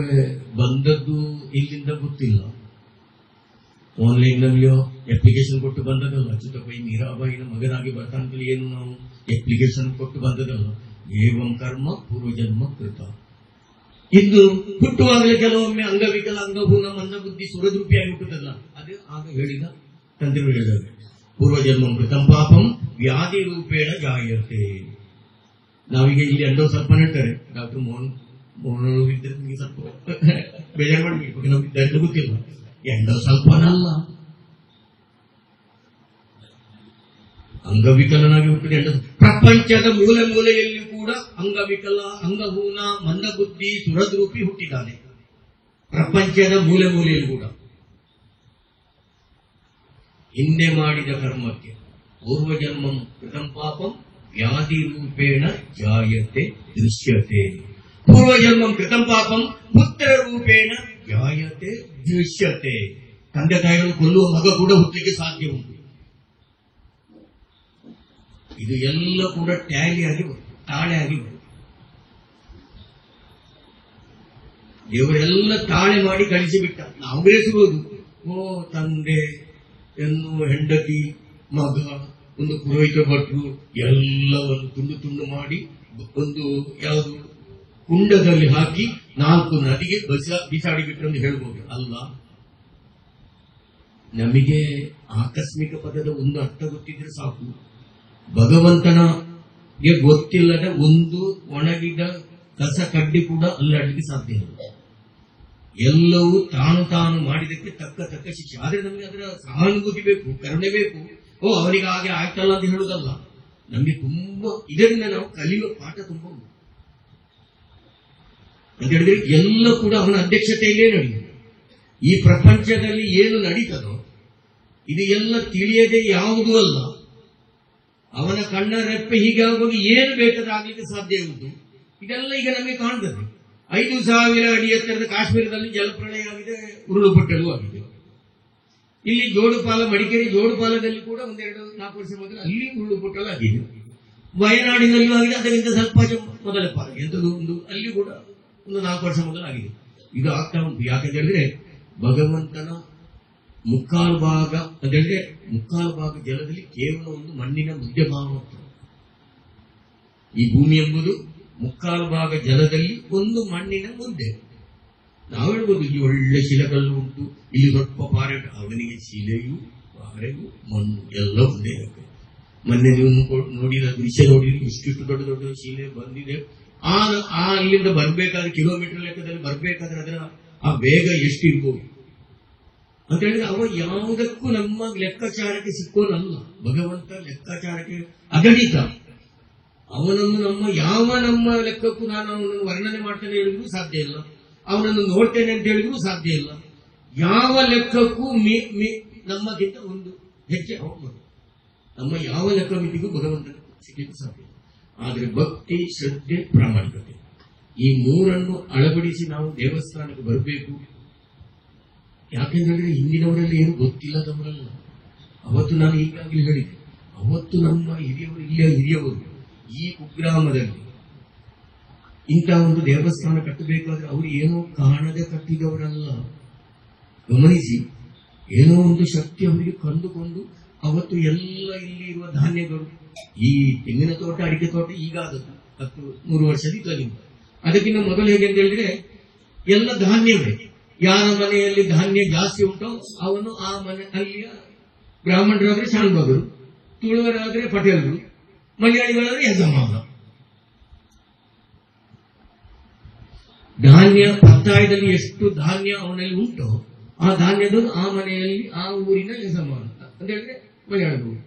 [SPEAKER 1] ಬಂದದ್ದು ಇಲ್ಲಿಂದ ಗೊತ್ತಿಲ್ಲ. ಆನ್ಲೈನ್ ನಲ್ಲಿಯೋ ಅಪ್ಲಿಕೇಶನ್ ಕೊಟ್ಟು ಬಂದದಲ್ಲ. ಅಚ್ಯುತಪೈ ಮೀರಾಬಾಯಿನ ಮಗನಾಗಿ ಬರ್ತಾನಂತಲೇ ಏನು ನಾವು ಅಪ್ಲಿಕೇಶನ್ ಕೊಟ್ಟು ಬಂದದಲ್ಲ. ಏವಂ ಕರ್ಮ ಪೂರ್ವಜನ್ಮ ಕೃತ. ಇದ್ದು ಹುಟ್ಟುವಾಗಲೇ ಕೆಲವೊಮ್ಮೆ ಅಂಗವಿಕಲ, ಅಂಗಭೂನ, ಮಂದಬುದ್ಧಿ, ಸುರದ್ರೂಪಿಯಾಗಿ ಹುಟ್ಟುತ್ತಲ್ಲ. ಅದೇ ಆಗ ಹೇಳಿದ ತಂದೆಗಳು ಹೇಳಿದಾಗ ಪೂರ್ವಜನ್ಮ ಕೃತಂ ಪಾಪಂ ವ್ಯಾಧಿ ರೂಪೇಣ ಜಾಯತೆ. ನಾವೀಗ ಇಲ್ಲಿ ಎಂಡೋ ಸ್ವಲ್ಪ ಹೇಳ್ತಾರೆ. ಡಾಕ್ಟರ್ ಮೋಹನ್ ಇದ್ರೆ ನಿಮಗೆ ಸ್ವಲ್ಪ ಬೇಜಾರು ಮಾಡಬೇಕು, ನಮ್ಗೆ ಗೊತ್ತಿಲ್ಲ. ಎಂಡೋ ಸ್ವಲ್ಪನಲ್ಲ, ಅಂಗವಿಕಲನಾಗಿ ಹುಟ್ಟಿದ ಎಂಡ. ಪ್ರಪಂಚದ ಮೂಲೆ ಮೂಲೆಯಲ್ಲಿ ಕೂಡ ಅಂಗವಿಕಲ, ಅಂಗಹೂನ, ಮಂದಬುದ್ಧಿ, ಸುರದ್ರೂಪಿ ಹುಟ್ಟಿದ್ದಾನೆ. ಪ್ರಪಂಚದ ಮೂಲೆ ಮೂಲೆಯಲ್ಲಿ ಕೂಡ. ಹಿಂದೆ ಮಾಡಿದ ಕರ್ಮಕ್ಕೆ ಪೂರ್ವಜನ್ಮಂ ಕೃತಂ ಪಾಪಂ ವ್ಯಾಧಿ ರೂಪೇಣ ಜಾಯತೆ ದೃಶ್ಯತೆ. ಪೂರ್ವಜನ್ಮಂ ಕೃತಂ ಪಾಪಂ ಪುತ್ರ ರೂಪೇಣ ಜಾಯತೆ ದೃಶ್ಯತೆ. ತಂದೆ ತಾಯಿಗಳು ಕೊಲ್ಲುವ ಮಗ ಕೂಡ ಹುಟ್ಟಲಿಕ್ಕೆ ಸಾಧ್ಯ ಉಂಟು. ಇದು ಎಲ್ಲ ಕೂಡ ಟ್ಯಾಲಿ ಆಗಿ ತಾಳೆ ಆಗಿ ದೇವರೆಲ್ಲ ತಾಳೆ ಮಾಡಿ ಕಳಿಸಿಬಿಟ್ಟ. ನಾವು ಬೇಸಿರುವುದು ತಂದೆ ಎನ್ನುವ ಹೆಂಡತಿ ಮಗ ಒಂದು ಪುರೋಹಿತ ಭಟ್ರು ಎಲ್ಲವನ್ನು ತುಂಡು ತುಂಡು ಮಾಡಿ ಒಂದು ಯಾವುದು ಕುಂಡದಲ್ಲಿ ಹಾಕಿ 4 ನದಿಗೆ ಬಿಸಾಡಿಬಿಟ್ಟೆಂದು ಹೇಳ್ಬೋದು. ಅಲ್ಲ, ನಮಗೆ ಆಕಸ್ಮಿಕ ಪದದ ಒಂದು ಅರ್ಥ ಗೊತ್ತಿದ್ರೆ ಸಾಕು. ಭಗವಂತನಿಗೆ ಗೊತ್ತಿಲ್ಲದ ಒಂದು ಒಣಗಿದ ಕಸ ಕಡ್ಡಿ ಕೂಡ ಅಲ್ಲಾಡಲಿಕ್ಕೆ ಸಾಧ್ಯ ಇಲ್ಲ. ಎಲ್ಲವೂ ತಾನು ಮಾಡಿದಕ್ಕೆ ತಕ್ಕ ಶಿಕ್ಷೆ. ಆದ್ರೆ ನಮಗೆ ಅದರ ಸಹಾನುಭೂತಿ ಬೇಕು, ಕರುಣೆ ಬೇಕು. ಅವನಿಗೆ ಹಾಗೆ ಆಗ್ತಲ್ಲ ಅಂತ ಹೇಳುವುದಲ್ಲ. ನಮಗೆ ತುಂಬಾ ಇದರಿಂದ ನಾವು ಕಲಿಯುವ ಪಾಠ ತುಂಬಾ ಉಂಟು ಅಂತ ಹೇಳಿದ್ರೆ ಎಲ್ಲ ಕೂಡ ಅವನ ಅಧ್ಯಕ್ಷತೆಯಲ್ಲೇ ನಡೆಯುವುದು. ಈ ಪ್ರಪಂಚದಲ್ಲಿ ಏನು ನಡೀತದೋ ಇದು ಎಲ್ಲ ತಿಳಿಯದೆ ಯಾವುದೂ ಅಲ್ಲ. ಅವನ ಕಣ್ಣ ರೆಪ್ಪೆ ಹೀಗಾಗಿ ಏನು ಬೇಕಾದಾಗಲಿಕ್ಕೆ ಸಾಧ್ಯ ಉಂಟು. ಇದೆಲ್ಲ ಈಗ ನಮಗೆ ಕಾಣ್ತದೆ. 5,000 ಅಡಿ ಎತ್ತರದ ಕಾಶ್ಮೀರದಲ್ಲಿ ಜಲಪ್ರಳಯ ಆಗಿದೆ, ಉರುಳುಪಟ್ಟಲು ಆಗಿದೆ. ಇಲ್ಲಿ ಜೋಡುಪಾಲ, ಮಡಿಕೇರಿ ಜೋಡುಪಾಲದಲ್ಲಿ ಕೂಡ 1-2-4 ವರ್ಷ ಮೊದಲು ಅಲ್ಲಿ ಉರುಳುಪಟ್ಟಲು ಆಗಿದೆ. ವಯನಾಡಿನಲ್ಲೂ ಆಗಿದೆ, ಅದಕ್ಕಿಂತ ಸ್ವಲ್ಪ ಮೊದಲ ಪಾಲ ಎಂತದ್ದು ಒಂದು ಅಲ್ಲಿ ಕೂಡ 1-4 ವರ್ಷ ಮೊದಲು ಆಗಿದೆ. ಇದು ಆಗ್ತಾ ಉಂಟು. ಯಾಕಂತ ಹೇಳಿದ್ರೆ ಭಗವಂತನ ಮುಕ್ಕಾಲು ಭಾಗ ಅಂತ ಹೇಳಿದ್ರೆ ಮುಕ್ಕಾಲು ಭಾಗ ಜಲದಲ್ಲಿ ಕೇವಲ ಒಂದು ಮಣ್ಣಿನ ಮುದ್ದೆ ಮಾತ್ರ. ಈ ಭೂಮಿ ಎಂಬುದು ಮುಕ್ಕಾಲು ಭಾಗ ಜಲದಲ್ಲಿ ಒಂದು ಮಣ್ಣಿನ ಮುದ್ದೆ. ನಾವು ಹೇಳ್ಬೋದು ಇಲ್ಲಿ ಒಳ್ಳೆ ಶಿಲೆಕಲ್ಲು ಉಂಟು, ಇಲ್ಲಿ ಸ್ವಲ್ಪ ಪಾರೆ. ಅವನಿಗೆ ಶಿಲೆಯು ಪಾರೆಯು ಮಣ್ಣು ಎಲ್ಲ ಒಂದೇ. ಮೊನ್ನೆ ನೀವು ನೋಡಿದ ದೃಶ್ಯ ನೋಡಿದ್ರೆ ಇಷ್ಟಿಷ್ಟು ದೊಡ್ಡ ದೊಡ್ಡ ಶಿಲೆ ಬಂದಿದೆ. ಅಲ್ಲಿಂದ ಬರ್ಬೇಕಾದ್ರೆ ಕಿಲೋಮೀಟರ್ ಲೆಕ್ಕದಲ್ಲಿ ಬರ್ಬೇಕಾದ್ರೆ ಅದರ ಆ ವೇಗ ಎಷ್ಟಿರ್ಬೋದು ಅಂತ ಹೇಳಿದ್ರೆ ಅವ ಯಾವುದಕ್ಕೂ ನಮ್ಮ ಲೆಕ್ಕಾಚಾರಕ್ಕೆ ಸಿಕ್ಕೋನಲ್ಲ. ಭಗವಂತ ಲೆಕ್ಕಾಚಾರಕ್ಕೆ ಅಗಣಿತ. ಅವನನ್ನು ನಮ್ಮ ಲೆಕ್ಕಕ್ಕೂ ನಾನು ಅವನನ್ನು ವರ್ಣನೆ ಮಾಡ್ತೇನೆ ಹೇಳಿದ್ರು ಸಾಧ್ಯ ಇಲ್ಲ, ಅವನನ್ನು ನೋಡ್ತೇನೆ ಅಂತ ಹೇಳಿದ್ರು ಸಾಧ್ಯ ಇಲ್ಲ. ಯಾವ ಲೆಕ್ಕಕ್ಕೂ ನಮ್ಮಗಿಂತ ಒಂದು ಹೆಜ್ಜೆ ಅವನು. ನಮ್ಮ ಯಾವ ಲೆಕ್ಕ ಮಿತಿಗೂ ಭಗವಂತನ ಸಿಗಲಿಕ್ಕೆ ಸಾಧ್ಯ ಇಲ್ಲ. ಆದರೆ ಭಕ್ತಿ, ಶ್ರದ್ಧೆ, ಪ್ರಾಮಾಣಿಕತೆ ಈ ಮೂರನ್ನು ಅಳವಡಿಸಿ ನಾವು ದೇವಸ್ಥಾನಕ್ಕೆ ಬರಬೇಕು. ಯಾಕೆಂದ್ರೆ ಹಿಂದಿನವರಲ್ಲಿ ಏನು ಗೊತ್ತಿಲ್ಲದವರಲ್ಲ. ಅವತ್ತು ನಾನು ಈಗಾಗಲೇ ಹೇಳಿದ್ದೆ, ಅವತ್ತು ನಮ್ಮ ಹಿರಿಯವರು ಈ ಕುಗ್ರಾಮದಲ್ಲಿ ಇಂಥ ಒಂದು ದೇವಸ್ಥಾನ ಕಟ್ಟಬೇಕಾದ್ರೆ ಅವರು ಏನೋ ಕಾಣದೆ ಕಟ್ಟಿದವರಲ್ಲ. ಗಮನಿಸಿ, ಏನೋ ಒಂದು ಶಕ್ತಿ ಅವರಿಗೆ ಕಂಡುಕೊಂಡು ಅವತ್ತು ಎಲ್ಲ ಇಲ್ಲಿ ಇರುವ ಧಾನ್ಯಗಳು, ಈ ತೆಂಗಿನ ತೋಟ, ಅಡಿಕೆ ತೋಟ ಈಗ ಆದದ್ದು 10-100 ವರ್ಷದಿಂದ. ಅದಕ್ಕಿಂತ ಮೊದಲು ಹೇಗೆ ಅಂತ ಹೇಳಿದ್ರೆ ಎಲ್ಲ ಧಾನ್ಯವೇ. ಯಾರ ಮನೆಯಲ್ಲಿ ಧಾನ್ಯ ಜಾಸ್ತಿ ಉಂಟೋ ಅವನು ಆ ಮನೆ ಅಲ್ಲಿಯ ಬ್ರಾಹ್ಮಣರಾದ್ರೆ ಶಾನ್ಭಾಗರು, ತುಳುವರಾದ್ರೆ ಪಟೇಲರು, ಮಲಯಾಳಿಗಳಾದ್ರೆ ಯಜಮಾನ. ಧಾನ್ಯ ಪತ್ತಾಯದಲ್ಲಿ ಎಷ್ಟು ಧಾನ್ಯ ಅವನಲ್ಲಿ ಉಂಟೋ ಆ ಧಾನ್ಯದ ಆ ಮನೆಯಲ್ಲಿ ಆ ಊರಿನ ಯಜಮಾನ ಅಂತ ಹೇಳಿದ್ರೆ ಮಲಯಾಳಿಗಳು,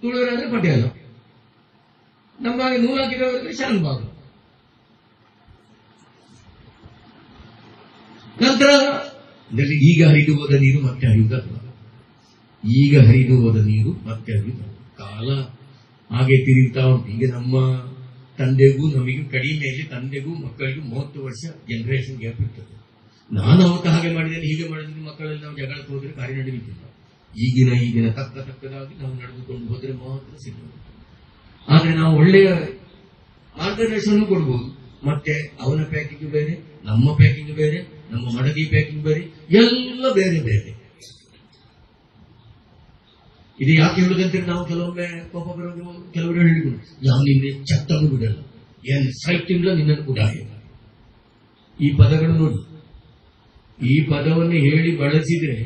[SPEAKER 1] ತುಳುವರಾದ್ರೆ ಪಟೇಲ, ನಮ್ಮ ನೂಲು ಹಾಕಿದವರಾದ್ರೆ ಶಾನ್ಭಾಗ. ನಂತರ ಈಗ ಹರಿದು ಹೋದ ನೀರು ಮತ್ತೆ ಹರಿಯುವುದಲ್ಲ. ಈಗ ಹರಿದು ಹೋದ ನೀರು ಮತ್ತೆ ಹರಿಯುವುದಲ್ಲ. ಕಾಲ ಹಾಗೆ ತಿರುಗ್ತಾ ಉಂಟು. ಈಗ ನಮ್ಮ ತಂದೆಗೂ ನಮಗೆ ಕಡಿಮೆಯಲ್ಲಿ ತಂದೆಗೂ ಮಕ್ಕಳಿಗೂ 30 ವರ್ಷ ಜನರೇಷನ್ ಗ್ಯಾಪ್ ಇರ್ತದೆ. ನಾನು ಅವತ್ತು ಹಾಗೆ ಮಾಡಿದ್ದೇನೆ, ಹೀಗೆ ಮಾಡಿದ್ರೆ ಮಕ್ಕಳಲ್ಲಿ ನಾವು ಜಗಳಕ್ಕೆ ಹೋದ್ರೆ ಕಾರ್ಯ ನಡೆಯುತ್ತಿಲ್ಲ. ಈಗಿನ ತಕ್ಕದಾಗಿ ನಾವು ನಡೆದುಕೊಂಡು ಹೋದ್ರೆ ಮಾತ್ರ ಸಿಗ್ತದೆ. ಆದ್ರೆ ನಾವು ಒಳ್ಳೆಯ ಮಾರ್ಗದರ್ಶನ ಕೊಡ್ಬೋದು. ಮತ್ತೆ ಅವನ ಪ್ಯಾಕಿಂಗ್ ಬೇರೆ, ನಮ್ಮ ಪ್ಯಾಕಿಂಗ್ ಬೇರೆ, ನಮ್ಮ ಮಡದಿ ಪ್ಯಾಕಿಂಗ್ ಬೇರೆ, ಎಲ್ಲ ಬೇರೆ ಬೇರೆ. ಇದು ಯಾಕೆ ಹೇಳುದಂತೆ ನಾವು ಕೆಲವೊಮ್ಮೆ ಕೋಪ ಬರೋದು, ಕೆಲವರು ಹೇಳಿದ್ರು ನಾವು ನಿನ್ನೆ ಚತ್ತನ್ನು ಬಿಡಲ್ಲ, ಏನ್ ಸೈಟಿಂಗ್ಲ ನಿನ್ನನ್ನು ಕೂಡ. ಈ ಪದಗಳು ನೋಡಿ, ಈ ಪದವನ್ನು ಹೇಳಿ ಬಳಸಿದ್ರೆ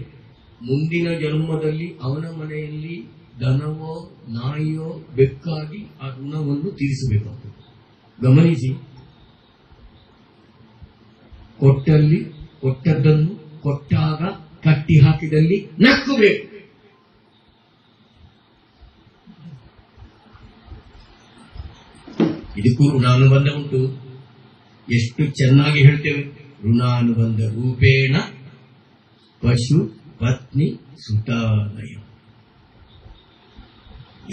[SPEAKER 1] ಮುಂದಿನ ಜನ್ಮದಲ್ಲಿ ಅವನ ಮನೆಯಲ್ಲಿ ದನವೋ ನಾಯಿಯೋ ಬೆಕ್ಕಾಗಿ ಆ ಋಣವನ್ನು ತೀರಿಸಬೇಕಾಗ್ತದೆ. ಗಮನಿಸಿ, ಕೊಟ್ಟದ್ದನ್ನು ಕೊಟ್ಟಾಗ ಕಟ್ಟಿ ಹಾಕಿದಲ್ಲಿ ನಕ್ಕಬೇಕು. ಇದಕ್ಕೂ ಋಣಾನುಬಂಧ ಉಂಟು. ಎಷ್ಟು ಚೆನ್ನಾಗಿ ಹೇಳ್ತೇವೆ, ಋಣಾನುಬಂಧ ರೂಪೇಣ ಪಶು ಪತ್ನಿ ಸುತಾಲಯ.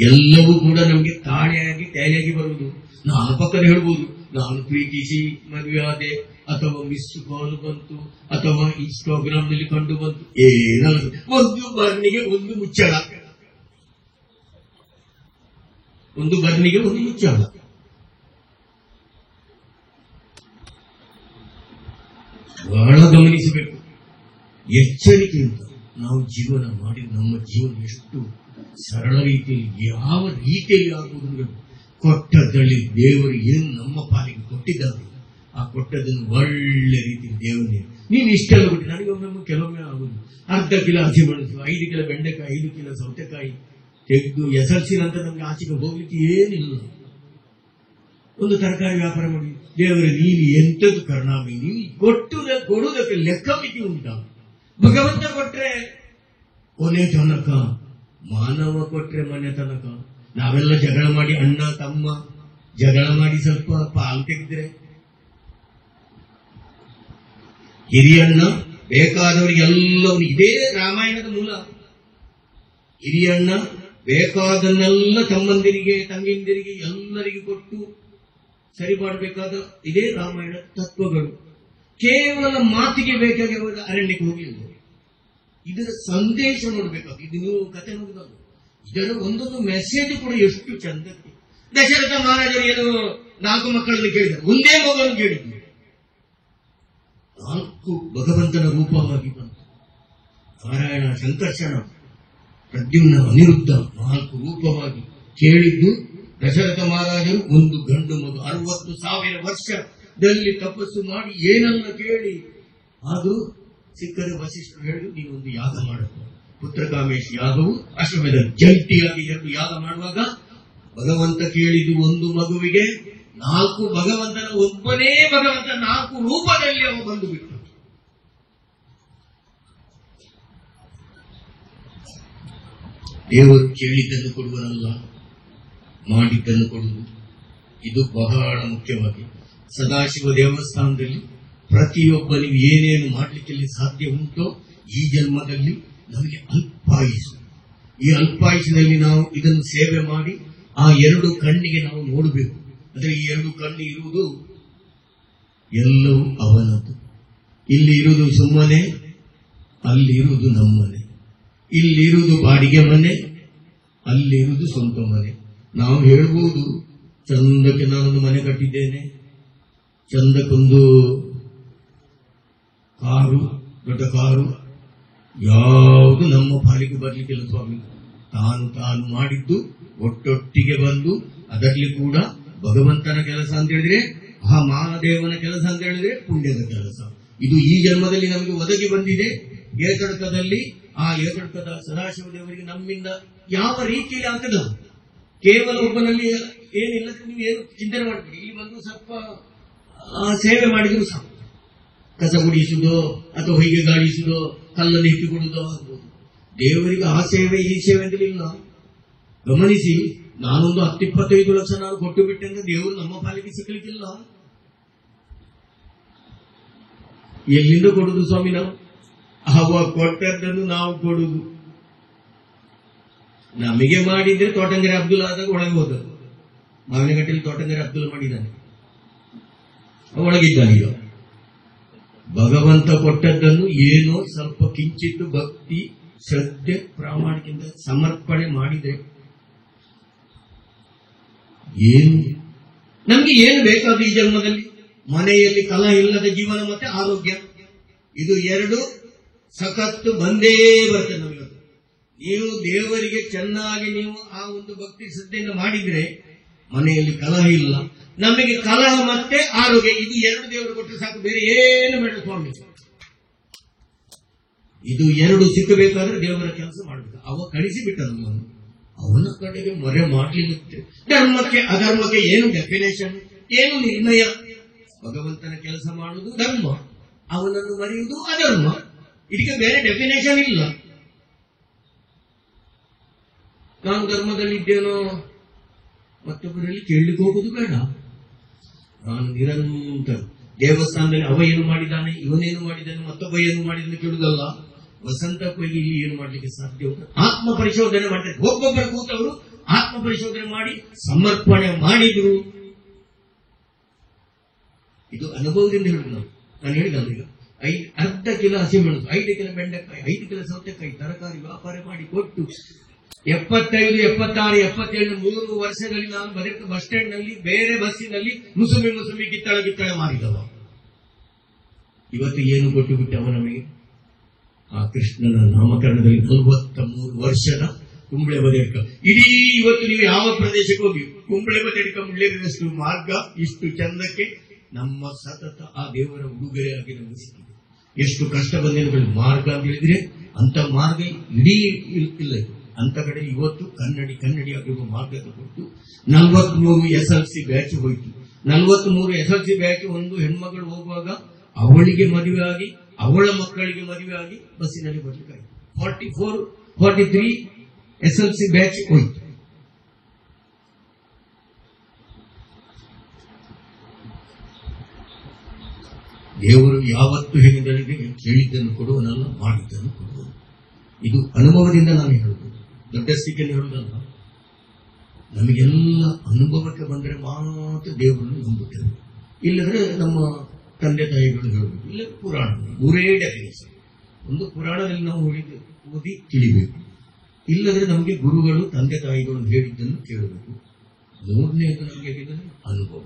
[SPEAKER 1] ಎಲ್ಲವೂ ಕೂಡ ನಮಗೆ ತಾಳೆಯಾಗಿ ಟ್ಯಾಲಿಯಾಗಿ ಬರುವುದು. ನಾನು ಪಕ್ಕದ ಹೇಳ್ಬೋದು, ನಾನು ಪ್ರೀತಿಸಿ ಮದುವೆ ಆದೆ, ಅಥವಾ ಮಿಸ್ ಕಾಲ್ ಬಂತು, ಅಥವಾ ಇನ್ಸ್ಟಾಗ್ರಾಮ್ ನಲ್ಲಿ ಕಂಡು ಬಂತು, ಏನಲ್ಲ. ಒಂದು ಬರ್ನಿಗೆ ಒಂದು ಮುಚ್ಚಳ, ಒಂದು ಬರ್ನಿಗೆ ಒಂದು ಮುಚ್ಚಳ. ಬಹಳ ಗಮನಿಸಬೇಕು. ಎಚ್ಚರಿಕೆಯಿಂದ ನಾವು ಜೀವನ ಮಾಡಿ ನಮ್ಮ ಜೀವನ ಎಷ್ಟು ಸರಳ ರೀತಿಯಲ್ಲಿ, ಯಾವ ರೀತಿಯಲ್ಲಿ ಆಗುವುದು. ಕೊಟ್ಟದಲ್ಲಿ ದೇವರು ಏನು ನಮ್ಮ ಪಾಲಿಗೆ ಕೊಟ್ಟಿದ್ದಾರೆ, ಆ ಕೊಟ್ಟದನ್ನು ಒಳ್ಳೆ ರೀತಿಯಲ್ಲಿ ದೇವರೇ ನೀನು ಇಷ್ಟೆಲ್ಲ ಕೊಟ್ಟು. ನನಗೊಮ್ಮೆ ಕೆಲವೊಮ್ಮೆ ಆಗುದು, ಅರ್ಧ ಕಿಲೋ ಹಸಿ ಮೆಣಸು, 5 ಕಿಲೋ ಬೆಂಡೆಕಾಯಿ, 5 ಕಿಲೋ ಸೌತೆಕಾಯಿ ತೆಗೆದು ಎಸರ್ಸಿ ನಂತರ ನಮ್ಗೆ ಆಚೆಗೆ ಹೋಗ್ಲಿಕ್ಕೆ ಏನಿಲ್ಲ. ಒಂದು ತರಕಾರಿ ವ್ಯಾಪಾರ ಮಾಡಿ, ದೇವರೇ ನೀನು ಎಂಥದ್ದು ಕರುಣಾಮಿ, ನೀನು ಕೊಡುವುದಕ್ಕೆ ಲೆಕ್ಕ ಮಿತಿ ಉಂಟ. ಭಗವಂತ ಕೊಟ್ರೆ ಕೊನೆ ತನಕ, ಮಾನವ ಕೊಟ್ರೆ ಮನೆ ತನಕ. ನಾವೆಲ್ಲ ಜಗಳ ಮಾಡಿ, ಅಣ್ಣ ತಮ್ಮ ಜಗಳ ಮಾಡಿ ಸ್ವಲ್ಪ ಪಾಲು ತೆಗೆದ್ರೆ, ಹಿರಿಯಣ್ಣ ಬೇಕಾದವರಿಗೆಲ್ಲವೂ, ಇದೇ ರಾಮಾಯಣದ ಮೂಲ. ಹಿರಿಯಣ್ಣ ಬೇಕಾದನ್ನೆಲ್ಲ ತಮ್ಮಂದಿರಿಗೆ ತಂಗಿಂದಿರಿಗೆ ಎಲ್ಲರಿಗೂ ಕೊಟ್ಟು ಸರಿ ಮಾಡಬೇಕಾದ ಇದೇ ರಾಮಾಯಣ ತತ್ವಗಳು. ಕೇವಲ ಮಾತಿಗೆ ಬೇಕಾಗಿ ಅವರು ಅರಣ್ಯಕ್ಕೆ ಹೋಗಲಿಲ್ಲ. ಇದರ ಸಂದೇಶ ನೋಡಬೇಕಾದ, ಇದು ನೀವು ಕಥೆ ನೋಡಿದಾಗ ಇದರ ಒಂದೊಂದು ಮೆಸೇಜ್ ಕೂಡ ಎಷ್ಟು ಚಂದಕ್ಕೆ. ದಶರಥ ಮಹಾರಾಜರು ಏನು 4 ಮಕ್ಕಳನ್ನು ಕೇಳಿದರು, ಒಂದೇ ಮಗಳನ್ನು ಕೇಳಿದ್ರು. 4 ಭಗವಂತನ ರೂಪವಾಗಿ ಬಂತು. ನಾರಾಯಣ, ಸಂಕರ್ಷಣ, ಪ್ರದ್ಯುಮ್ನ, ಅನಿರುದ್ಧ 4 ರೂಪವಾಗಿ ಕೇಳಿದ್ದು. ದಶರಥ ಮಹಾರಾಜರು ಒಂದು ಗಂಡು ಮಗು 60,000 ವರ್ಷದಲ್ಲಿ ತಪಸ್ಸು ಮಾಡಿ ಏನನ್ನ ಕೇಳಿ ಅದು ಸಿಕ್ಕರೆ ವಸಿಷ್ಠರು ಹೇಳಿದ್ರು, ನೀನೊಂದು ಯಾಗ ಮಾಡಬೇಕು. ಪುತ್ರಕಾಮೇಶ್ ಯಾಗವು ಅಶ್ವಮೇಧ ಜಂಟಿಯಾಗಿ 2 ಯಾಗ ಮಾಡುವಾಗ ಭಗವಂತ ಕೇಳಿದ್ದು ಒಂದು ಮಗುವಿಗೆ 4 ಭಗವಂತನ, ಒಬ್ಬನೇ ಭಗವಂತ 4 ರೂಪದಲ್ಲಿ ಅವ ಬಂದು ಬಿಟ್ಟು. ದೇವರು ಕೇಳಿದ್ದನ್ನು ಕೊಡುವನಲ್ಲ, ಮಾಡಿದ್ದನ್ನು ಕೊಡುವುದು. ಇದು ಬಹಳ ಮುಖ್ಯವಾಗಿ ಸದಾಶಿವ ದೇವಸ್ಥಾನದಲ್ಲಿ ಪ್ರತಿಯೊಬ್ಬನಿಗೂ ಏನೇನು ಮಾಡಲಿಕ್ಕೆ ಸಾಧ್ಯ ಉಂಟೋ ಈ ಜನ್ಮದಲ್ಲಿ ನಮಗೆ ಅಲ್ಪಾಯುಷು. ಈ ಅಲ್ಪಾಯುಷದಲ್ಲಿ ನಾವು ಇದನ್ನು ಸೇವೆ ಮಾಡಿ ಆ 2 ಕಣ್ಣಿಗೆ ನಾವು ನೋಡಬೇಕು. ಅಂದ್ರೆ ಈ 2 ಕಣ್ಣು ಇರುವುದು ಎಲ್ಲವೂ ಅವನದ್ದು. ಇಲ್ಲಿ ಇರುವುದು ಸುಮ್ಮನೆ, ಅಲ್ಲಿ ಇರುವುದು ನಮ್ಮನೆ. ಇಲ್ಲಿರುವುದು ಬಾಡಿಗೆ ಮನೆ, ಅಲ್ಲಿರುವುದು ಸ್ವಂತ ಮನೆ. ನಾವು ಹೇಳ್ಬೋದು, ಚಂದಕ್ಕೆ ನಾನೊಂದು ಮನೆ ಕಟ್ಟಿದ್ದೇನೆ, ಚಂದಕ್ಕೊಂದು ಕಾರು, ದೊಡ್ಡ ಕಾರು, ಯಾವುದು ನಮ್ಮ ಪಾಲಿಗೆ ಬರಲಿಕ್ಕಿಲ್ಲ ಸ್ವಾಮಿ. ತಾನು ಮಾಡಿದ್ದು ಒಟ್ಟೊಟ್ಟಿಗೆ ಬಂದು, ಅದರಲ್ಲಿ ಕೂಡ ಭಗವಂತನ ಕೆಲಸ ಅಂತ ಹೇಳಿದ್ರೆ, ಆ ಮಹಾದೇವನ ಕೆಲಸ ಅಂತ ಹೇಳಿದ್ರೆ ಪುಣ್ಯದ ಕೆಲಸ. ಇದು ಈ ಜನ್ಮದಲ್ಲಿ ನಮಗೆ ಒದಗಿ ಬಂದಿದೆ. ಏತಡ್ಕದಲ್ಲಿ ಆ ಏತಡ್ಕದ ಸದಾಶಿವ ದೇವರಿಗೆ ನಮ್ಮಿಂದ ಯಾವ ರೀತಿಯಲ್ಲಿ ಆಗ್ತದ, ಕೇವಲ ಒಬ್ಬನಲ್ಲಿ ಏನಿಲ್ಲ, ನೀವು ಏನು ಚಿಂತನೆ ಮಾಡಬೇಡಿ. ಇಲ್ಲಿ ಬಂದು ಸ್ವಲ್ಪ ಸೇವೆ ಮಾಡಿದ್ರು ಸಾಕು. ಕಸ ಗುಡಿಸುವುದೋ ಅಥವಾ ಹೊಯ್ಗೆ ಗಾಳಿಸುವುದೋ, ಕಲ್ಲನ್ನು ಇಟ್ಟುಕೊಡುವುದೋ ಆಗ್ಬೋದು. ದೇವರಿಗೆ ಆ ಸೇವೆ ಈ ಸೇವೆ ಅಂತಲಿಲ್ಲ. ಗಮನಿಸಿ, ನಾನೊಂದು 10-25 ಲಕ್ಷ ನಾನು ಕೊಟ್ಟು ಬಿಟ್ಟೆ ಅಂದ್ರೆ ದೇವರು ನಮ್ಮ ಪಾಲಿಗೆ ಸಿಕ್ಕಲಿಕ್ಕಿಲ್ಲ. ಎಲ್ಲಿಂದ ಕೊಡುದು ಸ್ವಾಮಿ? ನಾವು ಅವ ಕೊಟ್ಟದ್ದನ್ನು ನಾವು ಕೊಡುದು. ನಮಗೆ ಮಾಡಿದ್ರೆ ತೋಟಂಗೆರೆ ಅಬ್ದುಲ್ ಆದಾಗ ಒಳಗೆ ಹೋದದ್ದು. ಮಾವಿನಗಟ್ಟೆಯಲ್ಲಿ ತೋಟಂಗೆರೆ ಅಬ್ದುಲ್ ಮಾಡಿದ್ದಾನೆ, ಒಳಗಿದ್ದಾನೆ. ಈಗ ಭಗವಂತ ಕೊಟ್ಟದ್ದನ್ನು ಏನೋ ಸ್ವಲ್ಪ ಕಿಂಚಿತ್ತು ಭಕ್ತಿ, ಶ್ರದ್ಧೆ, ಪ್ರಾಮಾಣಿಕದಿಂದ ಸಮರ್ಪಣೆ ಮಾಡಿದ್ರೆ ಏನು ನಮ್ಗೆ ಏನು ಬೇಕಾದ ಈ ಜನ್ಮದಲ್ಲಿ? ಮನೆಯಲ್ಲಿ ಕಲಹ ಇಲ್ಲದ ಜೀವನ ಮತ್ತೆ ಆರೋಗ್ಯ, ಇದು 2 ಸಖತ್ತು ಬಂದೇ ಬರ್ತದೆ ನಮಗೆ. ನೀವು ದೇವರಿಗೆ ಚೆನ್ನಾಗಿ ನೀವು ಆ ಒಂದು ಭಕ್ತಿ ಶ್ರದ್ಧೆಯನ್ನು ಮಾಡಿದ್ರೆ ಮನೆಯಲ್ಲಿ ಕಲಹ ಇಲ್ಲ, ನಮಗೆ ಕಲಹ ಮತ್ತೆ ಆರೋಗ್ಯ, ಇದು 2 ದೇವರು ಕೊಟ್ಟರೆ ಸಾಕು, ಬೇರೆ ಏನು ಬೇಡ ಸ್ವಾಮಿ. ಇದು 2 ಸಿಕ್ಕಬೇಕಾದ್ರೆ ದೇವರ ಕೆಲಸ ಮಾಡಬೇಕು. ಅವ ಕಳಿಸಿಬಿಟ್ಟ ನಮ್ಮನ್ನು, ಅವನ ಕಡೆಗೆ ಮೊರೆ ಮಾಡಲಿಕ್ಕೆ. ಧರ್ಮಕ್ಕೆ ಅಧರ್ಮಕ್ಕೆ ಏನು ಡೆಫಿನೇಷನ್, ಏನು ನಿರ್ಣಯ? ಭಗವಂತನ ಕೆಲಸ ಮಾಡುವುದು ಧರ್ಮ, ಅವನನ್ನು ಮರೆಯುವುದು ಅಧರ್ಮ. ಇದಕ್ಕೆ ಬೇರೆ ಡೆಫಿನೇಷನ್ ಇಲ್ಲ. ನಾನು ಧರ್ಮದಲ್ಲಿದ್ದೇನೋ ಮತ್ತೊಬ್ಬರಲ್ಲಿ ಕೇಳಲಿಕ್ಕೆ ಹೋಗುದು ಬೇಡ. ನಾನು ನಿರಂತರ ದೇವಸ್ಥಾನದಲ್ಲಿ ಅವ ಏನು ಮಾಡಿದ್ದಾನೆ, ಇವನೇನು ಮಾಡಿದ್ದಾನೆ, ಮತ್ತೊಬ್ಬ ಏನು ಮಾಡಿದ್ದಾನೆ ಕೇಳುವುದಲ್ಲ. ವಸಂತ ಕೊಯ್ಲಿ ಇಲ್ಲಿ ಏನು ಮಾಡ್ಲಿಕ್ಕೆ ಸಾಧ್ಯ ಉಂಟು? ಆತ್ಮ ಪರಿಶೋಧನೆ ಮಾಡ್ತಾರೆ. ಒಬ್ಬೊಬ್ಬರು ಕೂತವರು ಆತ್ಮ ಪರಿಶೋಧನೆ ಮಾಡಿ ಸಮರ್ಪಣೆ ಮಾಡಿದ್ರು. ಇದು ಅನುಭವದಿಂದ ಹೇಳುದು ನಾವು. ನಾನು ಹೇಳಿದಲ್ಲ, ಈಗ ಅರ್ಧ ಕಿಲೋ ಹಸಿಮೆಣಸು, 5 ಕಿಲೋ ಬೆಂಡೆಕಾಯಿ, 5 ಕಿಲೋ ಸೌತೆಕಾಯಿ ತರಕಾರಿ ವ್ಯಾಪಾರ ಮಾಡಿ ಕೊಟ್ಟು 75, 76, 77 3 ವರ್ಷದಲ್ಲಿ ನಾನು ಬಸ್ ಸ್ಟ್ಯಾಂಡ್ ನಲ್ಲಿ ಬೇರೆ ಬಸ್ಸಿನಲ್ಲಿ ಮುಸುಮಿ ಕಿತ್ತಳೆ ಮಾರಿದವ. ಇವತ್ತು ಏನು ಕೊಟ್ಟು ಬಿಟ್ಟವ ನಮಗೆ? ಆ ಕೃಷ್ಣನ ನಾಮಕರಣದಲ್ಲಿ 43 ವರ್ಷದ ಕುಂಬಳೆ ಬದಿಯಡ್ಕ. ಇಡೀ ಇವತ್ತು ನೀವು ಯಾವ ಪ್ರದೇಶಕ್ಕೆ ಹೋಗಿ ಕುಂಬಳೆ ಬದಿಯಡ್ಕ ಮುಳ್ಳೇರಿದಷ್ಟು ಮಾರ್ಗ ಇಷ್ಟು ಚಂದಕ್ಕೆ ನಮ್ಮ ಸತತ ಆ ದೇವರ ಉಡುಗೊರೆಯಾಗಿ ನಮಗೆ ಸಿಕ್ಕಿದೆ. ಎಷ್ಟು ಕಷ್ಟ ಬಂದೇನು ಮಾರ್ಗ ಅಂತ ಹೇಳಿದ್ರೆ ಅಂತ ಮಾರ್ಗ ಇಡೀ ಇಲ್ಲ. ಅಂತ ಕಡೆ ಇವತ್ತು ಕನ್ನಡಿ ಆಗಿರುವ ಮಾರ್ಗ ಕೊಟ್ಟು 43 SLC ಬ್ಯಾಚ್ ಹೋಯಿತು. 43 SLC ಬ್ಯಾಚ್ ಒಂದು ಹೆಣ್ಮಗಳು ಹೋಗುವಾಗ ಅವಳಿಗೆ ಮದುವೆ ಆಗಿ ಅವಳ ಮಕ್ಕಳಿಗೆ ಮದುವೆ ಆಗಿ ಬಸ್ಸಿನಲ್ಲಿ ಬರಲಿಕ್ಕಾಯಿತು. 43 SLC ಬ್ಯಾಚ್ ಹೋಯಿತು. ದೇವರು ಯಾವತ್ತು ಹೇಳಿದಳಿಗೆ ಕೇಳಿದ್ದನ್ನು ಕೊಡುವನಲ್ಲ, ಮಾಡಿದ್ದನ್ನು ಕೊಡುವನು. ಇದು ಅನುಭವದಿಂದ ನಾನು ಹೇಳುವುದು, ದೊಡ್ಡ ಸ್ಥಿತಿಯಲ್ಲಿ ಹೇಳುವುದಲ್ಲ. ನಮಗೆಲ್ಲ ಅನುಭವಕ್ಕೆ ಬಂದರೆ ಮಾತ್ರ ದೇವರನ್ನು ನಂಬುತ್ತೇವೆ. ಇಲ್ಲದ್ರೆ ನಮ್ಮ ತಂದೆ ತಾಯಿಗಳು ಹೇಳಬೇಕು, ಇಲ್ಲ ಪುರಾಣ, ಮೂರೇ ಡೆಫಿನೇಷನ್. ಒಂದು ಪುರಾಣದಲ್ಲಿ ನಾವು ಓದಿ ತಿಳಿಬೇಕು, ಇಲ್ಲದ್ರೆ ನಮಗೆ ಗುರುಗಳು ತಂದೆ ತಾಯಿಗಳು ಹೇಳಿದ್ದನ್ನು ಕೇಳಬೇಕು. ಮೂರನೇದು ನಮಗೆ ಹೇಳಿದರೆ ಅನುಭವ.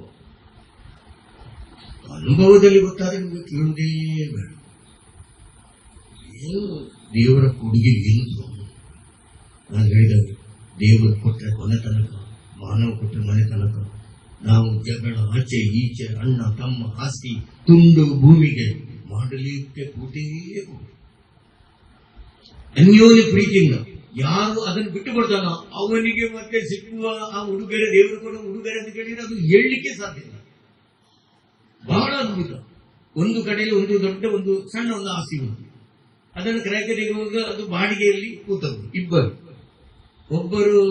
[SPEAKER 1] ಅನುಭವದಲ್ಲಿ ಗೊತ್ತಾದ್ರೆ ನಿಮಗೆ ಕೇಳುವುದೇ ಬೇಡ. ಏನು ದೇವರ ಕೊಡುಗೆ ಏನು? ನಾನು ಹೇಳಿದಾಗ ದೇವರು ಕೊಟ್ಟರೆ ಕೊನೆ ತನಕ, ಮಾನವ ಕೊಟ್ಟರೆ ಮನೆ ತನಕ. ನಾವು ಜಗಳ, ಆಚೆ ಈಚೆ, ಅಣ್ಣ ತಮ್ಮ, ಆಸ್ತಿ, ತುಂಡು ಭೂಮಿಗೆ ಮಾಡಲಿಕ್ಕೆ ಕೂಟೇ ಅನ್ಯೋನ್ಯ ಪ್ರೀತಿಯಿಂದ ಯಾರು ಅದನ್ನು ಬಿಟ್ಟು ಕೊಡ್ತಾನ ಅವನಿಗೆ ಮತ್ತೆ ಸಿಕ್ಕುವ ಆ ಉಡುಗೊರೆ, ದೇವರು ಕೊಡುವ ಉಡುಗೊರೆ ಅಂತ ಕೇಳಿದ್ರೆ ಅದು ಹೇಳಲಿಕ್ಕೆ ಸಾಧ್ಯ ಇಲ್ಲ. ಬಹಳ ಅದ್ಭುತ. ಒಂದು ಕಡೆಯಲ್ಲಿ ಒಂದು ದೊಡ್ಡ ಒಂದು ಸಣ್ಣ ಒಂದು ಆಸ್ತಿ ಉಂಟು. ಅದನ್ನು ಕ್ರಯಕ್ಕೆ ತೆಗೆಯುವಾಗ ಅದು ಬಾಡಿಗೆಯಲ್ಲಿ ಕೂತವರು ಇಬ್ಬರು. ಒಬ್ಬರು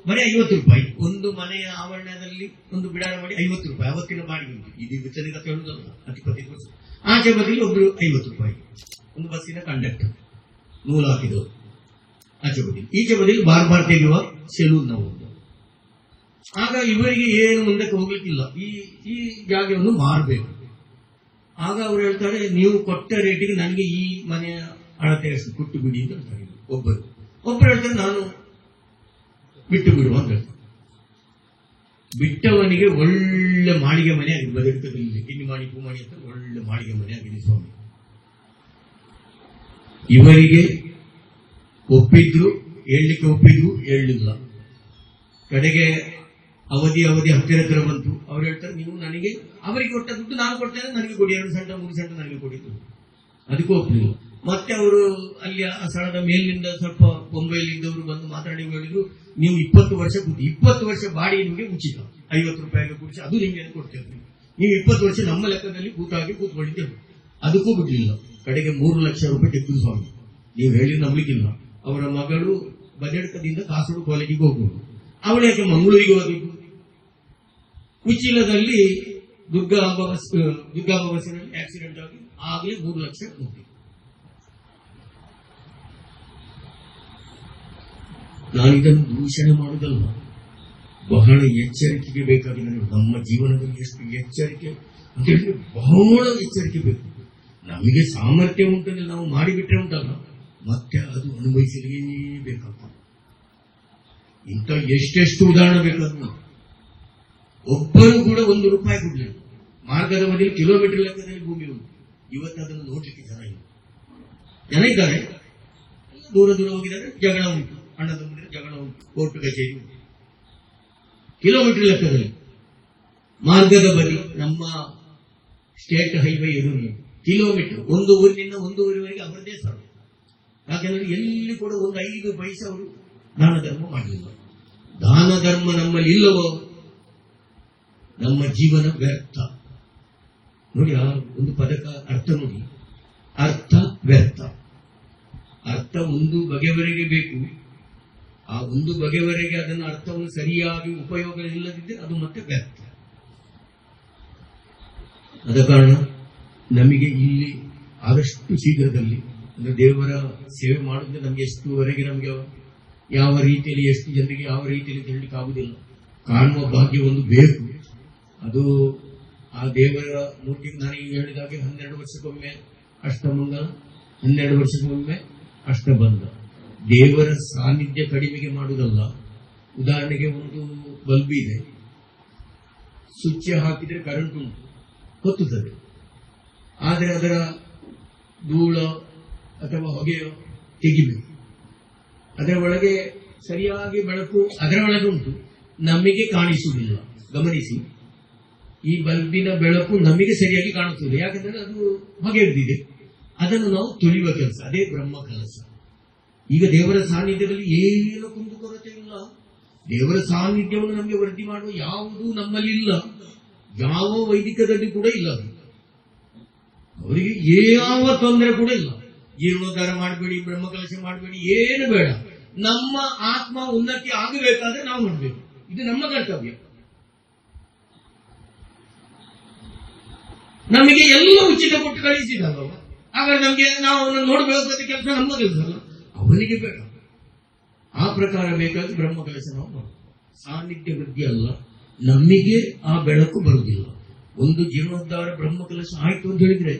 [SPEAKER 1] ಬರೀ 50 ರೂಪಾಯಿ ಒಂದು ಮನೆಯ ಆವರಣದಲ್ಲಿ ಒಂದು ಬಿಡಾರ ಮಾಡಿ 50 ರೂಪಾಯಿ ಅವತ್ತಿನ ಬಾಡಿಗೆ ಉಂಟು. ಇದು ವಿಚಾರ ಹೇಳುವುದಲ್ಲ, 25 ವರ್ಷ. ಆಚೆ ಬದಿಯಲ್ಲಿ ಒಬ್ಬರು 50 ರೂಪಾಯಿ ಒಂದು ಬಸ್ಸಿನ ಕಂಡಕ್ಟರ್, ನೂಲು ಹಾಕಿದವರು ಆಚೆ ಬದಿಯಲ್ಲಿ. ಈಚೆ ಬದಿಯಲ್ಲಿ ಬಾರ್ ತೆಗೆಯುವ ಸೆಲೂನ್ ನಾವು. ಆಗ ಇವರಿಗೆ ಏನು ಮುಂದಕ್ಕೆ ಹೋಗ್ಲಿಕ್ಕಿಲ್ಲ, ಈ ಜಾಗವನ್ನು ಮಾರಬೇಕು. ಆಗ ಅವರು ಹೇಳ್ತಾರೆ, ನೀವು ಕೊಟ್ಟ ರೇಟಿಗೆ ನನಗೆ ಈ ಮನೆಯ ಅಳತೆ ಎಷ್ಟು ಕೊಟ್ಟು ಬಿಡಿ ಅಂತ ಹೇಳ್ತಾರೆ. ಒಬ್ಬರು ಹೇಳ್ತಾರೆ, ನಾನು ಬಿಟ್ಟು ಬಿಡುವ ಅಂತ ಹೇಳ್ತಾರೆ. ಬಿಟ್ಟವನಿಗೆ ಒಳ್ಳೆ ಮಾಳಿಗೆ ಮನೆ ಆಗಿದೆ, ಬದೆಡ್ಕದಲ್ಲಿ ಕಿನ್ನಿಮಾಣಿ ಪೂಮಾಣಿ ಅಂತ ಒಳ್ಳೆ ಮಾಳಿಗೆ ಮನೆ ಆಗಿದೆ ಸ್ವಾಮಿ. ಇವರಿಗೆ ಒಪ್ಪಿದ್ರು, ಹೇಳಲಿಕ್ಕೆ ಒಪ್ಪಿದ್ರು, ಹೇಳಲಿಲ್ಲ. ಕಡೆಗೆ ಅವಧಿ ಹತ್ತಿರ ಬಂತು. ಅವ್ರು ಹೇಳ್ತಾರೆ, ನೀವು ನನಗೆ ಅವರಿಗೆ ಕೊಟ್ಟ ದುಡ್ಡು ನಾನು ಕೊಡ್ತೇನೆ, ನನಗೆ ಕೊಡಿ, 2 ಸೆಂಟ 3 ಸೆಂಟ ನನಗೆ ಕೊಡಿದ್ದು. ಅದಕ್ಕೂ ಒಪ್ಪಲಿಲ್ಲ. ಮತ್ತೆ ಅವರು ಅಲ್ಲಿ ಆ ಸ್ಥಳದ ಮೇಲಿನಿಂದ ಸ್ವಲ್ಪ ಬೊಂಬೈಲಿದ್ದವರು ಬಂದು ಮಾತಾಡಿ ಹೇಳಿದ್ರು, ನೀವು 20 ವರ್ಷ ಕೂತಿ, 20 ವರ್ಷ ಬಾಡಿ ನಿಮಗೆ ಉಚಿತ, 50 ರೂಪಾಯಿಗೆ ಕೂಡಿಸಿ ಅದು ನಿಮಗೆ ಕೊಡ್ತೇವೆ. ನೀವು 20 ವರ್ಷ ನಮ್ಮ ಲೆಕ್ಕದಲ್ಲಿ ಕೂತ್ಕೊಂಡಿದ್ದೇವೆ. ಅದಕ್ಕೂ ಬಿಡ್ಲಿಲ್ಲ. ಕಡೆಗೆ 3 ಲಕ್ಷ ರೂಪಾಯಿ ತೆಗೆದು ಸ್ವಾಮಿ. ನೀವು ಹೇಳಿ ನಂಬಲಿಕ್ಕಿಲ್ಲ. ಅವರ ಮಗಳು ಬಜೆಡ್ಕದಿಂದ ಕಾಸರಗೋಡು ಕಾಲೇಜಿಗೆ ಹೋಗುವುದು, ಅವಳು ಯಾಕೆ ಮಂಗಳೂರಿಗೆ ಹೋಗಬೇಕು? ಉಚ್ಚಿಲದಲ್ಲಿ ದುರ್ಗಾಂಬ ಬಸ್ಸಿನಲ್ಲಿ ಆಕ್ಸಿಡೆಂಟ್ ಆಗಿ ಆಗಲೇ 3 ಲಕ್ಷ ಮುಗಿತು. ನಾನಿದನ್ನು ದೂಷಣೆ ಮಾಡುವುದಲ್ಲ, ಬಹಳ ಎಚ್ಚರಿಕೆಗೆ ಬೇಕಾಗಿದೆ. ನಮ್ಮ ಜೀವನದಲ್ಲಿ ಎಷ್ಟು ಎಚ್ಚರಿಕೆ ಅಂತ ಹೇಳಿದ್ರೆ ಬಹಳ ಎಚ್ಚರಿಕೆ ಬೇಕು. ನಮಗೆ ಸಾಮರ್ಥ್ಯ ಉಂಟಂದ್ರೆ ನಾವು ಮಾಡಿಬಿಟ್ರೆ ಉಂಟಲ್ಲ, ಮತ್ತೆ ಅದು ಅನುಭವಿಸಲೇಬೇಕಾಗ್ತದೆ. ಇಂಥ ಎಷ್ಟೆಷ್ಟು ಉದಾಹರಣೆ ಬೇಕಾದ್ರು. ಒಬ್ಬರು ಕೂಡ 1 ರೂಪಾಯಿ ಕೊಡಲಿಲ್ಲ. ಮಾರ್ಗದ ಬದಿಯಲ್ಲಿ ಕಿಲೋಮೀಟರ್ ಲೆಕ್ಕದಲ್ಲಿ ಭೂಮಿ ಉಂಟು. ಇವತ್ತು ಅದನ್ನು ನೋಡ್ಲಿಕ್ಕೆ ಜನ ಇದ್ದಾರೆ, ದೂರ ಹೋಗಿದ್ದಾರೆ, ಜಗಳ ಉಂಟು, ಅಣ್ಣ ತಮ್ಮಂದಿರ ಜಗಳ ಉಂಟು, ಕೋರ್ಟ್ ಕಚೇರಿ ಉಂಟು. ಕಿಲೋಮೀಟರ್ ಲೆಕ್ಕದಲ್ಲಿ ಮಾರ್ಗದ ಬದಿ ನಮ್ಮ ಸ್ಟೇಟ್ ಹೈವೇ ಎದುರು ಕಿಲೋಮೀಟರ್, ಒಂದು ಊರಿನಿಂದ ಒಂದು ಊರಿವರೆಗೆ ಅವರದೇ ಸ್ಥಳ. ಯಾಕೆಂದ್ರೆ ಎಲ್ಲಿ ಕೂಡ ಒಂದು 5 ಪೈಸೆ ಅವರು ದಾನ ಧರ್ಮ ಮಾಡಲಿಲ್ಲ. ದಾನ ಧರ್ಮ ನಮ್ಮಲ್ಲಿ ಇಲ್ಲವೋ ನಮ್ಮ ಜೀವನ ವ್ಯರ್ಥ. ನೋಡಿ, ಆ ಒಂದು ಪದಕ ಅರ್ಥ ನೋಡಿ, ಅರ್ಥ ವ್ಯರ್ಥ. ಅರ್ಥ ಒಂದು ಬಗೆವರೆಗೆ ಬೇಕು. ಆ ಒಂದು ಬಗೆವರೆಗೆ ಅದನ್ನು ಅರ್ಥವನ್ನು ಸರಿಯಾಗಿ ಉಪಯೋಗ ಇಲ್ಲದಿದ್ದರೆ ಅದು ಮತ್ತೆ ವ್ಯರ್ಥ. ಆದ ಕಾರಣ ನಮಗೆ ಇಲ್ಲಿ ಆದಷ್ಟು ಶೀಘ್ರದಲ್ಲಿ ದೇವರ ಸೇವೆ ಮಾಡುವುದೇ ನಮಗೆ ಎಷ್ಟುವರೆಗೆ ನಮಗೆ ಯಾವ ರೀತಿಯಲ್ಲಿ ಎಷ್ಟು ಜನರಿಗೆ ಯಾವ ರೀತಿಯಲ್ಲಿ ಹೇಳಲಿಕ್ಕಾಗುವುದಿಲ್ಲ. ಕಾಣುವ ಭಾಗ್ಯ ಒಂದು ಬೇಕು. ಅದು ಆ ದೇವರ ಮೂರ್ತಿಗೆ ನಾನು ಈಗ ಹೇಳಿದಾಗೆ 12 ವರ್ಷಕ್ಕೊಮ್ಮೆ ಅಷ್ಟಮಂಗಲ, 12 ವರ್ಷಕ್ಕೊಮ್ಮೆ ಅಷ್ಟಬಂಧ. ದೇವರ ಸಾನ್ನಿಧ್ಯ ಕಡಿಮೆಗೆ ಮಾಡುವುದಲ್ಲ. ಉದಾಹರಣೆಗೆ ಒಂದು ಬಲ್ಬ್ ಇದೆ, ಸ್ವಿಚ್ ಹಾಕಿದ್ರೆ ಕರೆಂಟ್ ಉಂಟು, ಹೊತ್ತುತ್ತದೆ. ಆದರೆ ಅದರ ಧೂಳ ಅಥವಾ ಹೊಗೆಯೋ ತೆಗಿಬೇಕು. ಅದರ ಒಳಗೆ ಸರಿಯಾಗಿ ಬೆಳಕು ಅದರ ಒಳಗೆ ಉಂಟು, ನಮಗೆ ಕಾಣಿಸುವುದಿಲ್ಲ. ಗಮನಿಸಿ, ಈ ಬಲ್ಬಿನ ಬೆಳಕು ನಮಗೆ ಸರಿಯಾಗಿ ಕಾಣುತ್ತದೆ, ಯಾಕಂದ್ರೆ ಅದು ಹೊಗೆ ಹಿಡಿದಿದೆ. ಅದನ್ನು ನಾವು ತುಳಿಯುವ ಕೆಲಸ, ಅದೇ ಬ್ರಹ್ಮ ಕೆಲಸ. ಈಗ ದೇವರ ಸಾನ್ನಿಧ್ಯದಲ್ಲಿ ಏನು ಕುಂದುಕೊರತೆ ಇಲ್ಲ. ದೇವರ ಸಾನ್ನಿಧ್ಯವನ್ನು ನಮಗೆ ವೃದ್ಧಿ ಮಾಡುವ ಯಾವುದೂ ನಮ್ಮಲ್ಲಿ ಇಲ್ಲ, ಯಾವ ವೈದಿಕದಲ್ಲಿ ಕೂಡ ಇಲ್ಲ. ಅವರಿಗೆ ಯಾವ ತೊಂದರೆ ಕೂಡ ಇಲ್ಲ. ಜೀರ್ಣೋದ್ಧಾರ ಮಾಡಬೇಡಿ, ಬ್ರಹ್ಮಕಲಶ ಮಾಡಬೇಡಿ, ಏನು ಬೇಡ. ನಮ್ಮ ಆತ್ಮ ಉನ್ನತಿ ಆಗಬೇಕಾದ್ರೆ ನಾವು ಮಾಡಬೇಕು, ಇದು ನಮ್ಮ ಕರ್ತವ್ಯ. ನಮಗೆ ಎಲ್ಲ ಉಚಿತ ಕೊಟ್ಟು ಕಳಿಸಿದಲ್ಲ, ಹಾಗಾದ್ರೆ ನಮಗೆ ನಾವು ಅವನನ್ನು ನೋಡಬೇಕಾದ ಕೆಲಸ ನಮ್ಮ ಕೆಲಸ ಅಲ್ಲ, ಅವನಿಗೆ ಬೇಡ. ಆ ಪ್ರಕಾರ ಬೇಕಾದ್ರೆ ಬ್ರಹ್ಮಕಲಶ ನಾವು ಮಾಡಬೇಕು. ಸಾನ್ನಿಧ್ಯ ವೃದ್ಧಿ ಅಲ್ಲ, ನಮಗೆ ಆ ಬೆಳಕು ಬರುವುದಿಲ್ಲ. ಒಂದು ಜೀರ್ಣೋದ್ಧಾರ ಬ್ರಹ್ಮಕಲಶ ಆಯ್ತು ಅಂತ ಹೇಳಿದ್ರೆ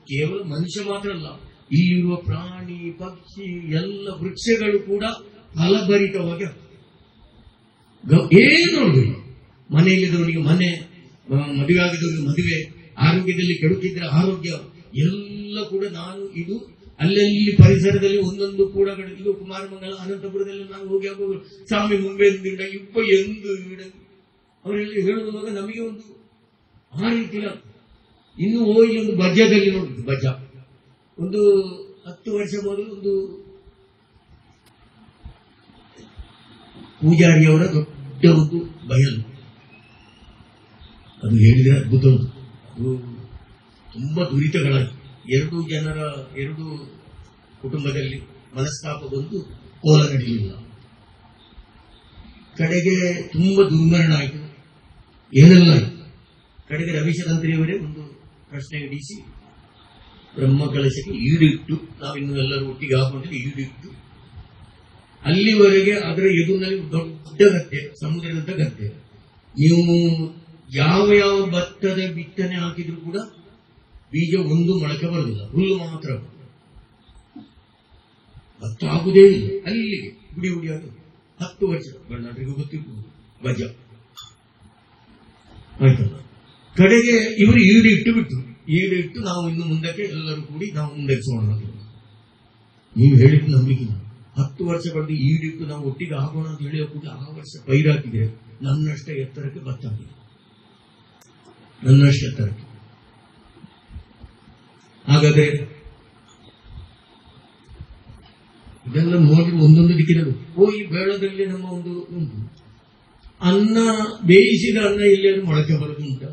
[SPEAKER 1] ಕೇವಲ ಮನುಷ್ಯ ಮಾತ್ರ ಅಲ್ಲ, ಇಲ್ಲಿರುವ ಪ್ರಾಣಿ ಪಕ್ಷಿ ಎಲ್ಲ ವೃಕ್ಷಗಳು ಕೂಡ ಫಲಭರಿತವಾಗಿ ಏನು ನೋಡಬೇಡಿ. ಮನೆಯಲ್ಲಿದ್ದವನಿಗೆ ಮನೆ, ಮದುವೆ ಆಗಿದ್ದವನಿಗೆ ಮದುವೆ, ಆರೋಗ್ಯದಲ್ಲಿ ಕೆಡುತ್ತಿದ್ರೆ ಆರೋಗ್ಯ, ಎಲ್ಲ ಕೂಡ ನಾನು ಇದು ಅಲ್ಲಲ್ಲಿ ಪರಿಸರದಲ್ಲಿ ಒಂದೊಂದು ಕೂಡ ಇದು ಕುಮಾರಮಂಗಲ ಅನಂತಪುರದಲ್ಲಿ ನಾನು ಹೋಗಿ ಆಗುವ ಸ್ವಾಮಿ ಮುಂಬೈದಿಂದ ಎಂದು ಅವರೆಲ್ಲ ಹೇಳುವಾಗ ನಮಗೆ ಒಂದು ಆ ರೀತಿ. ಇನ್ನು ಹೋಗಿ ಒಂದು ಬಜ್ಜದಲ್ಲಿ ನೋಡುದು, ಬಜ್ಜ ಒಂದು 10 ವರ್ಷ ಮೊದಲು ಒಂದು ಪೂಜಾರಿಯವರ ದೊಡ್ಡ ಒಂದು ಬಯಲು, ಅದು ಹೇಳಿದ್ರೆ ಅದ್ಭುತ. ಅದು ತುಂಬಾ ದುರಿತಗಳಾಗಿ ಎರಡು ಕುಟುಂಬದಲ್ಲಿ ಮನಸ್ತಾಪ ಬಂದು ಕೋಲ ನಡೆಯಲಿಲ್ಲ. ಕಡೆಗೆ ತುಂಬಾ ದುರ್ಮರಣ ಆಯಿತು, ಏನೆಲ್ಲ ಆಯಿತು. ಕಡೆಗೆ ರವಿಶತಂತ್ರಿಯವರೇ ಒಂದು ಪ್ರಶ್ನೆ ಇಡಿಸಿ ಬ್ರಹ್ಮಕಲಶಕ್ಕೆ ಈಡಿಟ್ಟು, ನಾವಿನ್ನು ಎಲ್ಲರೂ ಒಟ್ಟಿಗೆ ಆಗುವಂತೆ ಈಡಿಟ್ಟು, ಅಲ್ಲಿವರೆಗೆ ಅದರ ಎದುರಿನಲ್ಲಿ ದೊಡ್ಡ ಗದ್ದೆ, ಸಮುದ್ರದಂತ ಗದ್ದೆ. ನೀವು ಯಾವ ಯಾವ ಭತ್ತದ ಬಿತ್ತನೆ ಹಾಕಿದ್ರು ಕೂಡ ಬೀಜ ಒಂದು ಮೊಳಕೆ ಬರುವುದಿಲ್ಲ, ಹುಲ್ಲು ಮಾತ್ರ. ಭತ್ತ ಆಗುವುದೇ ಇಲ್ಲ. ಅಲ್ಲಿಗೆ ಗುಡಿ ಗುಡಿಯಾಗಿ 10 ವರ್ಷ ಬಳ್ಳಾರಿಗೂ ಗೊತ್ತಿರ್ಬೋದು ಬಜ ಆಯ್ತಲ್ಲ. ಕಡೆಗೆ ಇವರು ಈಡಿಟ್ಟು ಬಿಟ್ಟರು. ಈಡಿಟ್ಟು ನಾವು ಇನ್ನು ಮುಂದಕ್ಕೆ ಎಲ್ಲರೂ ಕೂಡಿ ನಾವು ಮುಂದೆಸೋಣ. ನೀವು ಹೇಳಿದ್ದು ನಂಬಿಕೆ. 10 ವರ್ಷ ಕಳೆದು ಈಡಿಟ್ಟು ನಾವು ಒಟ್ಟಿಗೆ ಆಗೋಣ ಅಂತ ಹೇಳಿ ಕೂಡ ಆ ವರ್ಷ ಪೈರಾಕಿದ್ರೆ ನನ್ನಷ್ಟ ಎತ್ತರಕ್ಕೆ ಭತ್ತ ಆಗಿದೆ, ನನ್ನಷ್ಟ ಎತ್ತರಕ್ಕೆ. ಹಾಗಾದ್ರೆ ಇದೆಲ್ಲ ನೋಡಿ ಒಂದೊಂದು ದಿಕ್ಕಿನಲ್ಲಿ ಈ ಬೇಳದಲ್ಲಿ ನಮ್ಮ ಒಂದು ಉಂಟು ಅನ್ನ, ಬೇಯಿಸಿದ ಅನ್ನ ಎಲ್ಲರೂ ಮೊಳಕೆ ಬರೋದು ಉಂಟ.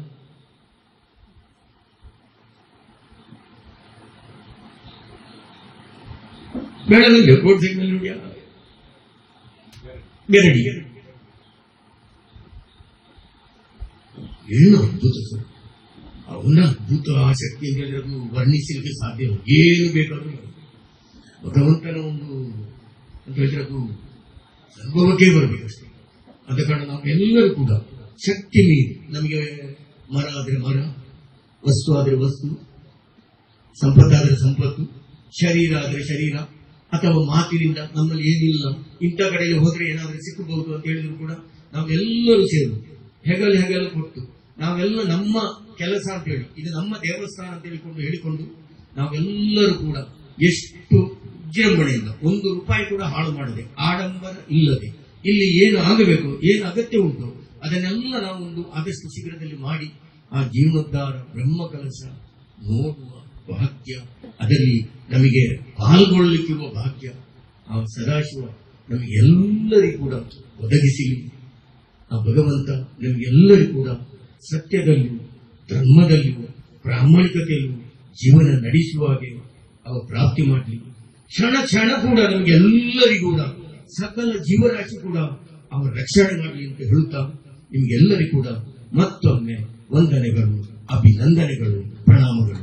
[SPEAKER 1] ಬೇಳದಲ್ಲಿ ರೋಡ್ ಸೈಡ್ ನಲ್ಲಿ ನೋಡಿ ಬೆರಡಿ, ಏನು ಅದ್ಭುತ ಸರ್. ಅವನ ಅದ್ಭುತ ಆ ಶಕ್ತಿ ಅಂತ ಹೇಳಿದ್ರೆ ಅದು ವರ್ಣಿಸಲಿಕ್ಕೆ ಸಾಧ್ಯ. ಏನು ಬೇಕಾದ್ರೂ ಭಗವಂತನ ಒಂದು ಅಂತ ಹೇಳಿದ್ರೆ ಅದು ಅನುಭವಕ್ಕೆ ಬರಬೇಕಷ್ಟೇ. ಆದ ಕಾರಣ ನಾವೆಲ್ಲರೂ ಕೂಡ ಶಕ್ತಿ ಮೀರಿ, ನಮಗೆ ಮರ ಆದರೆ ಮರ, ವಸ್ತು ಆದರೆ ವಸ್ತು, ಸಂಪತ್ತಾದರೆ ಸಂಪತ್ತು, ಶರೀರ ಆದರೆ ಶರೀರ, ಅಥವಾ ಮಾತಿನಿಂದ ನಮ್ಮಲ್ಲಿ ಏನಿಲ್ಲ ಇಂಥ ಕಡೆಗೆ ಹೋದ್ರೆ ಏನಾದರೂ ಸಿಕ್ಕಬಹುದು ಅಂತ ಹೇಳಿದ್ರು ಕೂಡ ನಾವೆಲ್ಲರೂ ಸೇರು ಹೆಗಲು ಕೊಟ್ಟು ನಾವೆಲ್ಲ ನಮ್ಮ ಕೆಲಸ ಅಂತ ಹೇಳಿ, ಇದು ನಮ್ಮ ದೇವಸ್ಥಾನ ಅಂತ ಹೇಳಿಕೊಂಡು ನಾವೆಲ್ಲರೂ ಕೂಡ ಎಷ್ಟು ವಿಜೃಂಭಣೆಯಿಂದ 1 ರೂಪಾಯಿ ಕೂಡ ಹಾಳು ಮಾಡದೆ, ಆಡಂಬರ ಇಲ್ಲದೆ, ಇಲ್ಲಿ ಏನು ಆಗಬೇಕು, ಏನು ಅಗತ್ಯ ಉಂಟು ಅದನ್ನೆಲ್ಲ ನಾವು ಒಂದು ಆದಷ್ಟು ಶೀಘ್ರದಲ್ಲಿ ಮಾಡಿ ಆ ಜೀರ್ಣೋದ್ಧಾರ ಬ್ರಹ್ಮಕಲಶ ನೋಡುವ ಭಾಗ್ಯ, ಅದರಲ್ಲಿ ನಮಗೆ ಪಾಲ್ಗೊಳ್ಳಲಿಕ್ಕಿರುವ ಭಾಗ್ಯ ಆ ಸದಾಶಿವ ನಮಗೆಲ್ಲರಿಗೂ ಕೂಡ ಒದಗಿಸಲಿ. ಆ ಭಗವಂತ ನಮಗೆಲ್ಲರಿಗೂ ಕೂಡ ಸತ್ಯದಲ್ಲಿಯೂ ಧರ್ಮದಲ್ಲಿಯೂ ಪ್ರಾಮಾಣಿಕತೆಯಲ್ಲೂ ಜೀವನ ನಡೆಸುವ ಹಾಗೆ ಅವ ಪ್ರಾಪ್ತಿ ಮಾಡಲಿ. ಕ್ಷಣ ಕ್ಷಣ ಕೂಡ ನಮಗೆಲ್ಲರಿಗೂ ಕೂಡ ಸಕಲ ಜೀವರಾಶಿ ಕೂಡ ಅವರ ರಕ್ಷಣೆ ಮಾಡಲಿ ಅಂತ ಹೇಳುತ್ತಾ ನಿಮಗೆಲ್ಲರಿಗೂ ಕೂಡ ಮತ್ತೊಮ್ಮೆ ವಂದನೆಗಳು, ಅಭಿನಂದನೆಗಳು, ಪ್ರಣಾಮಗಳು.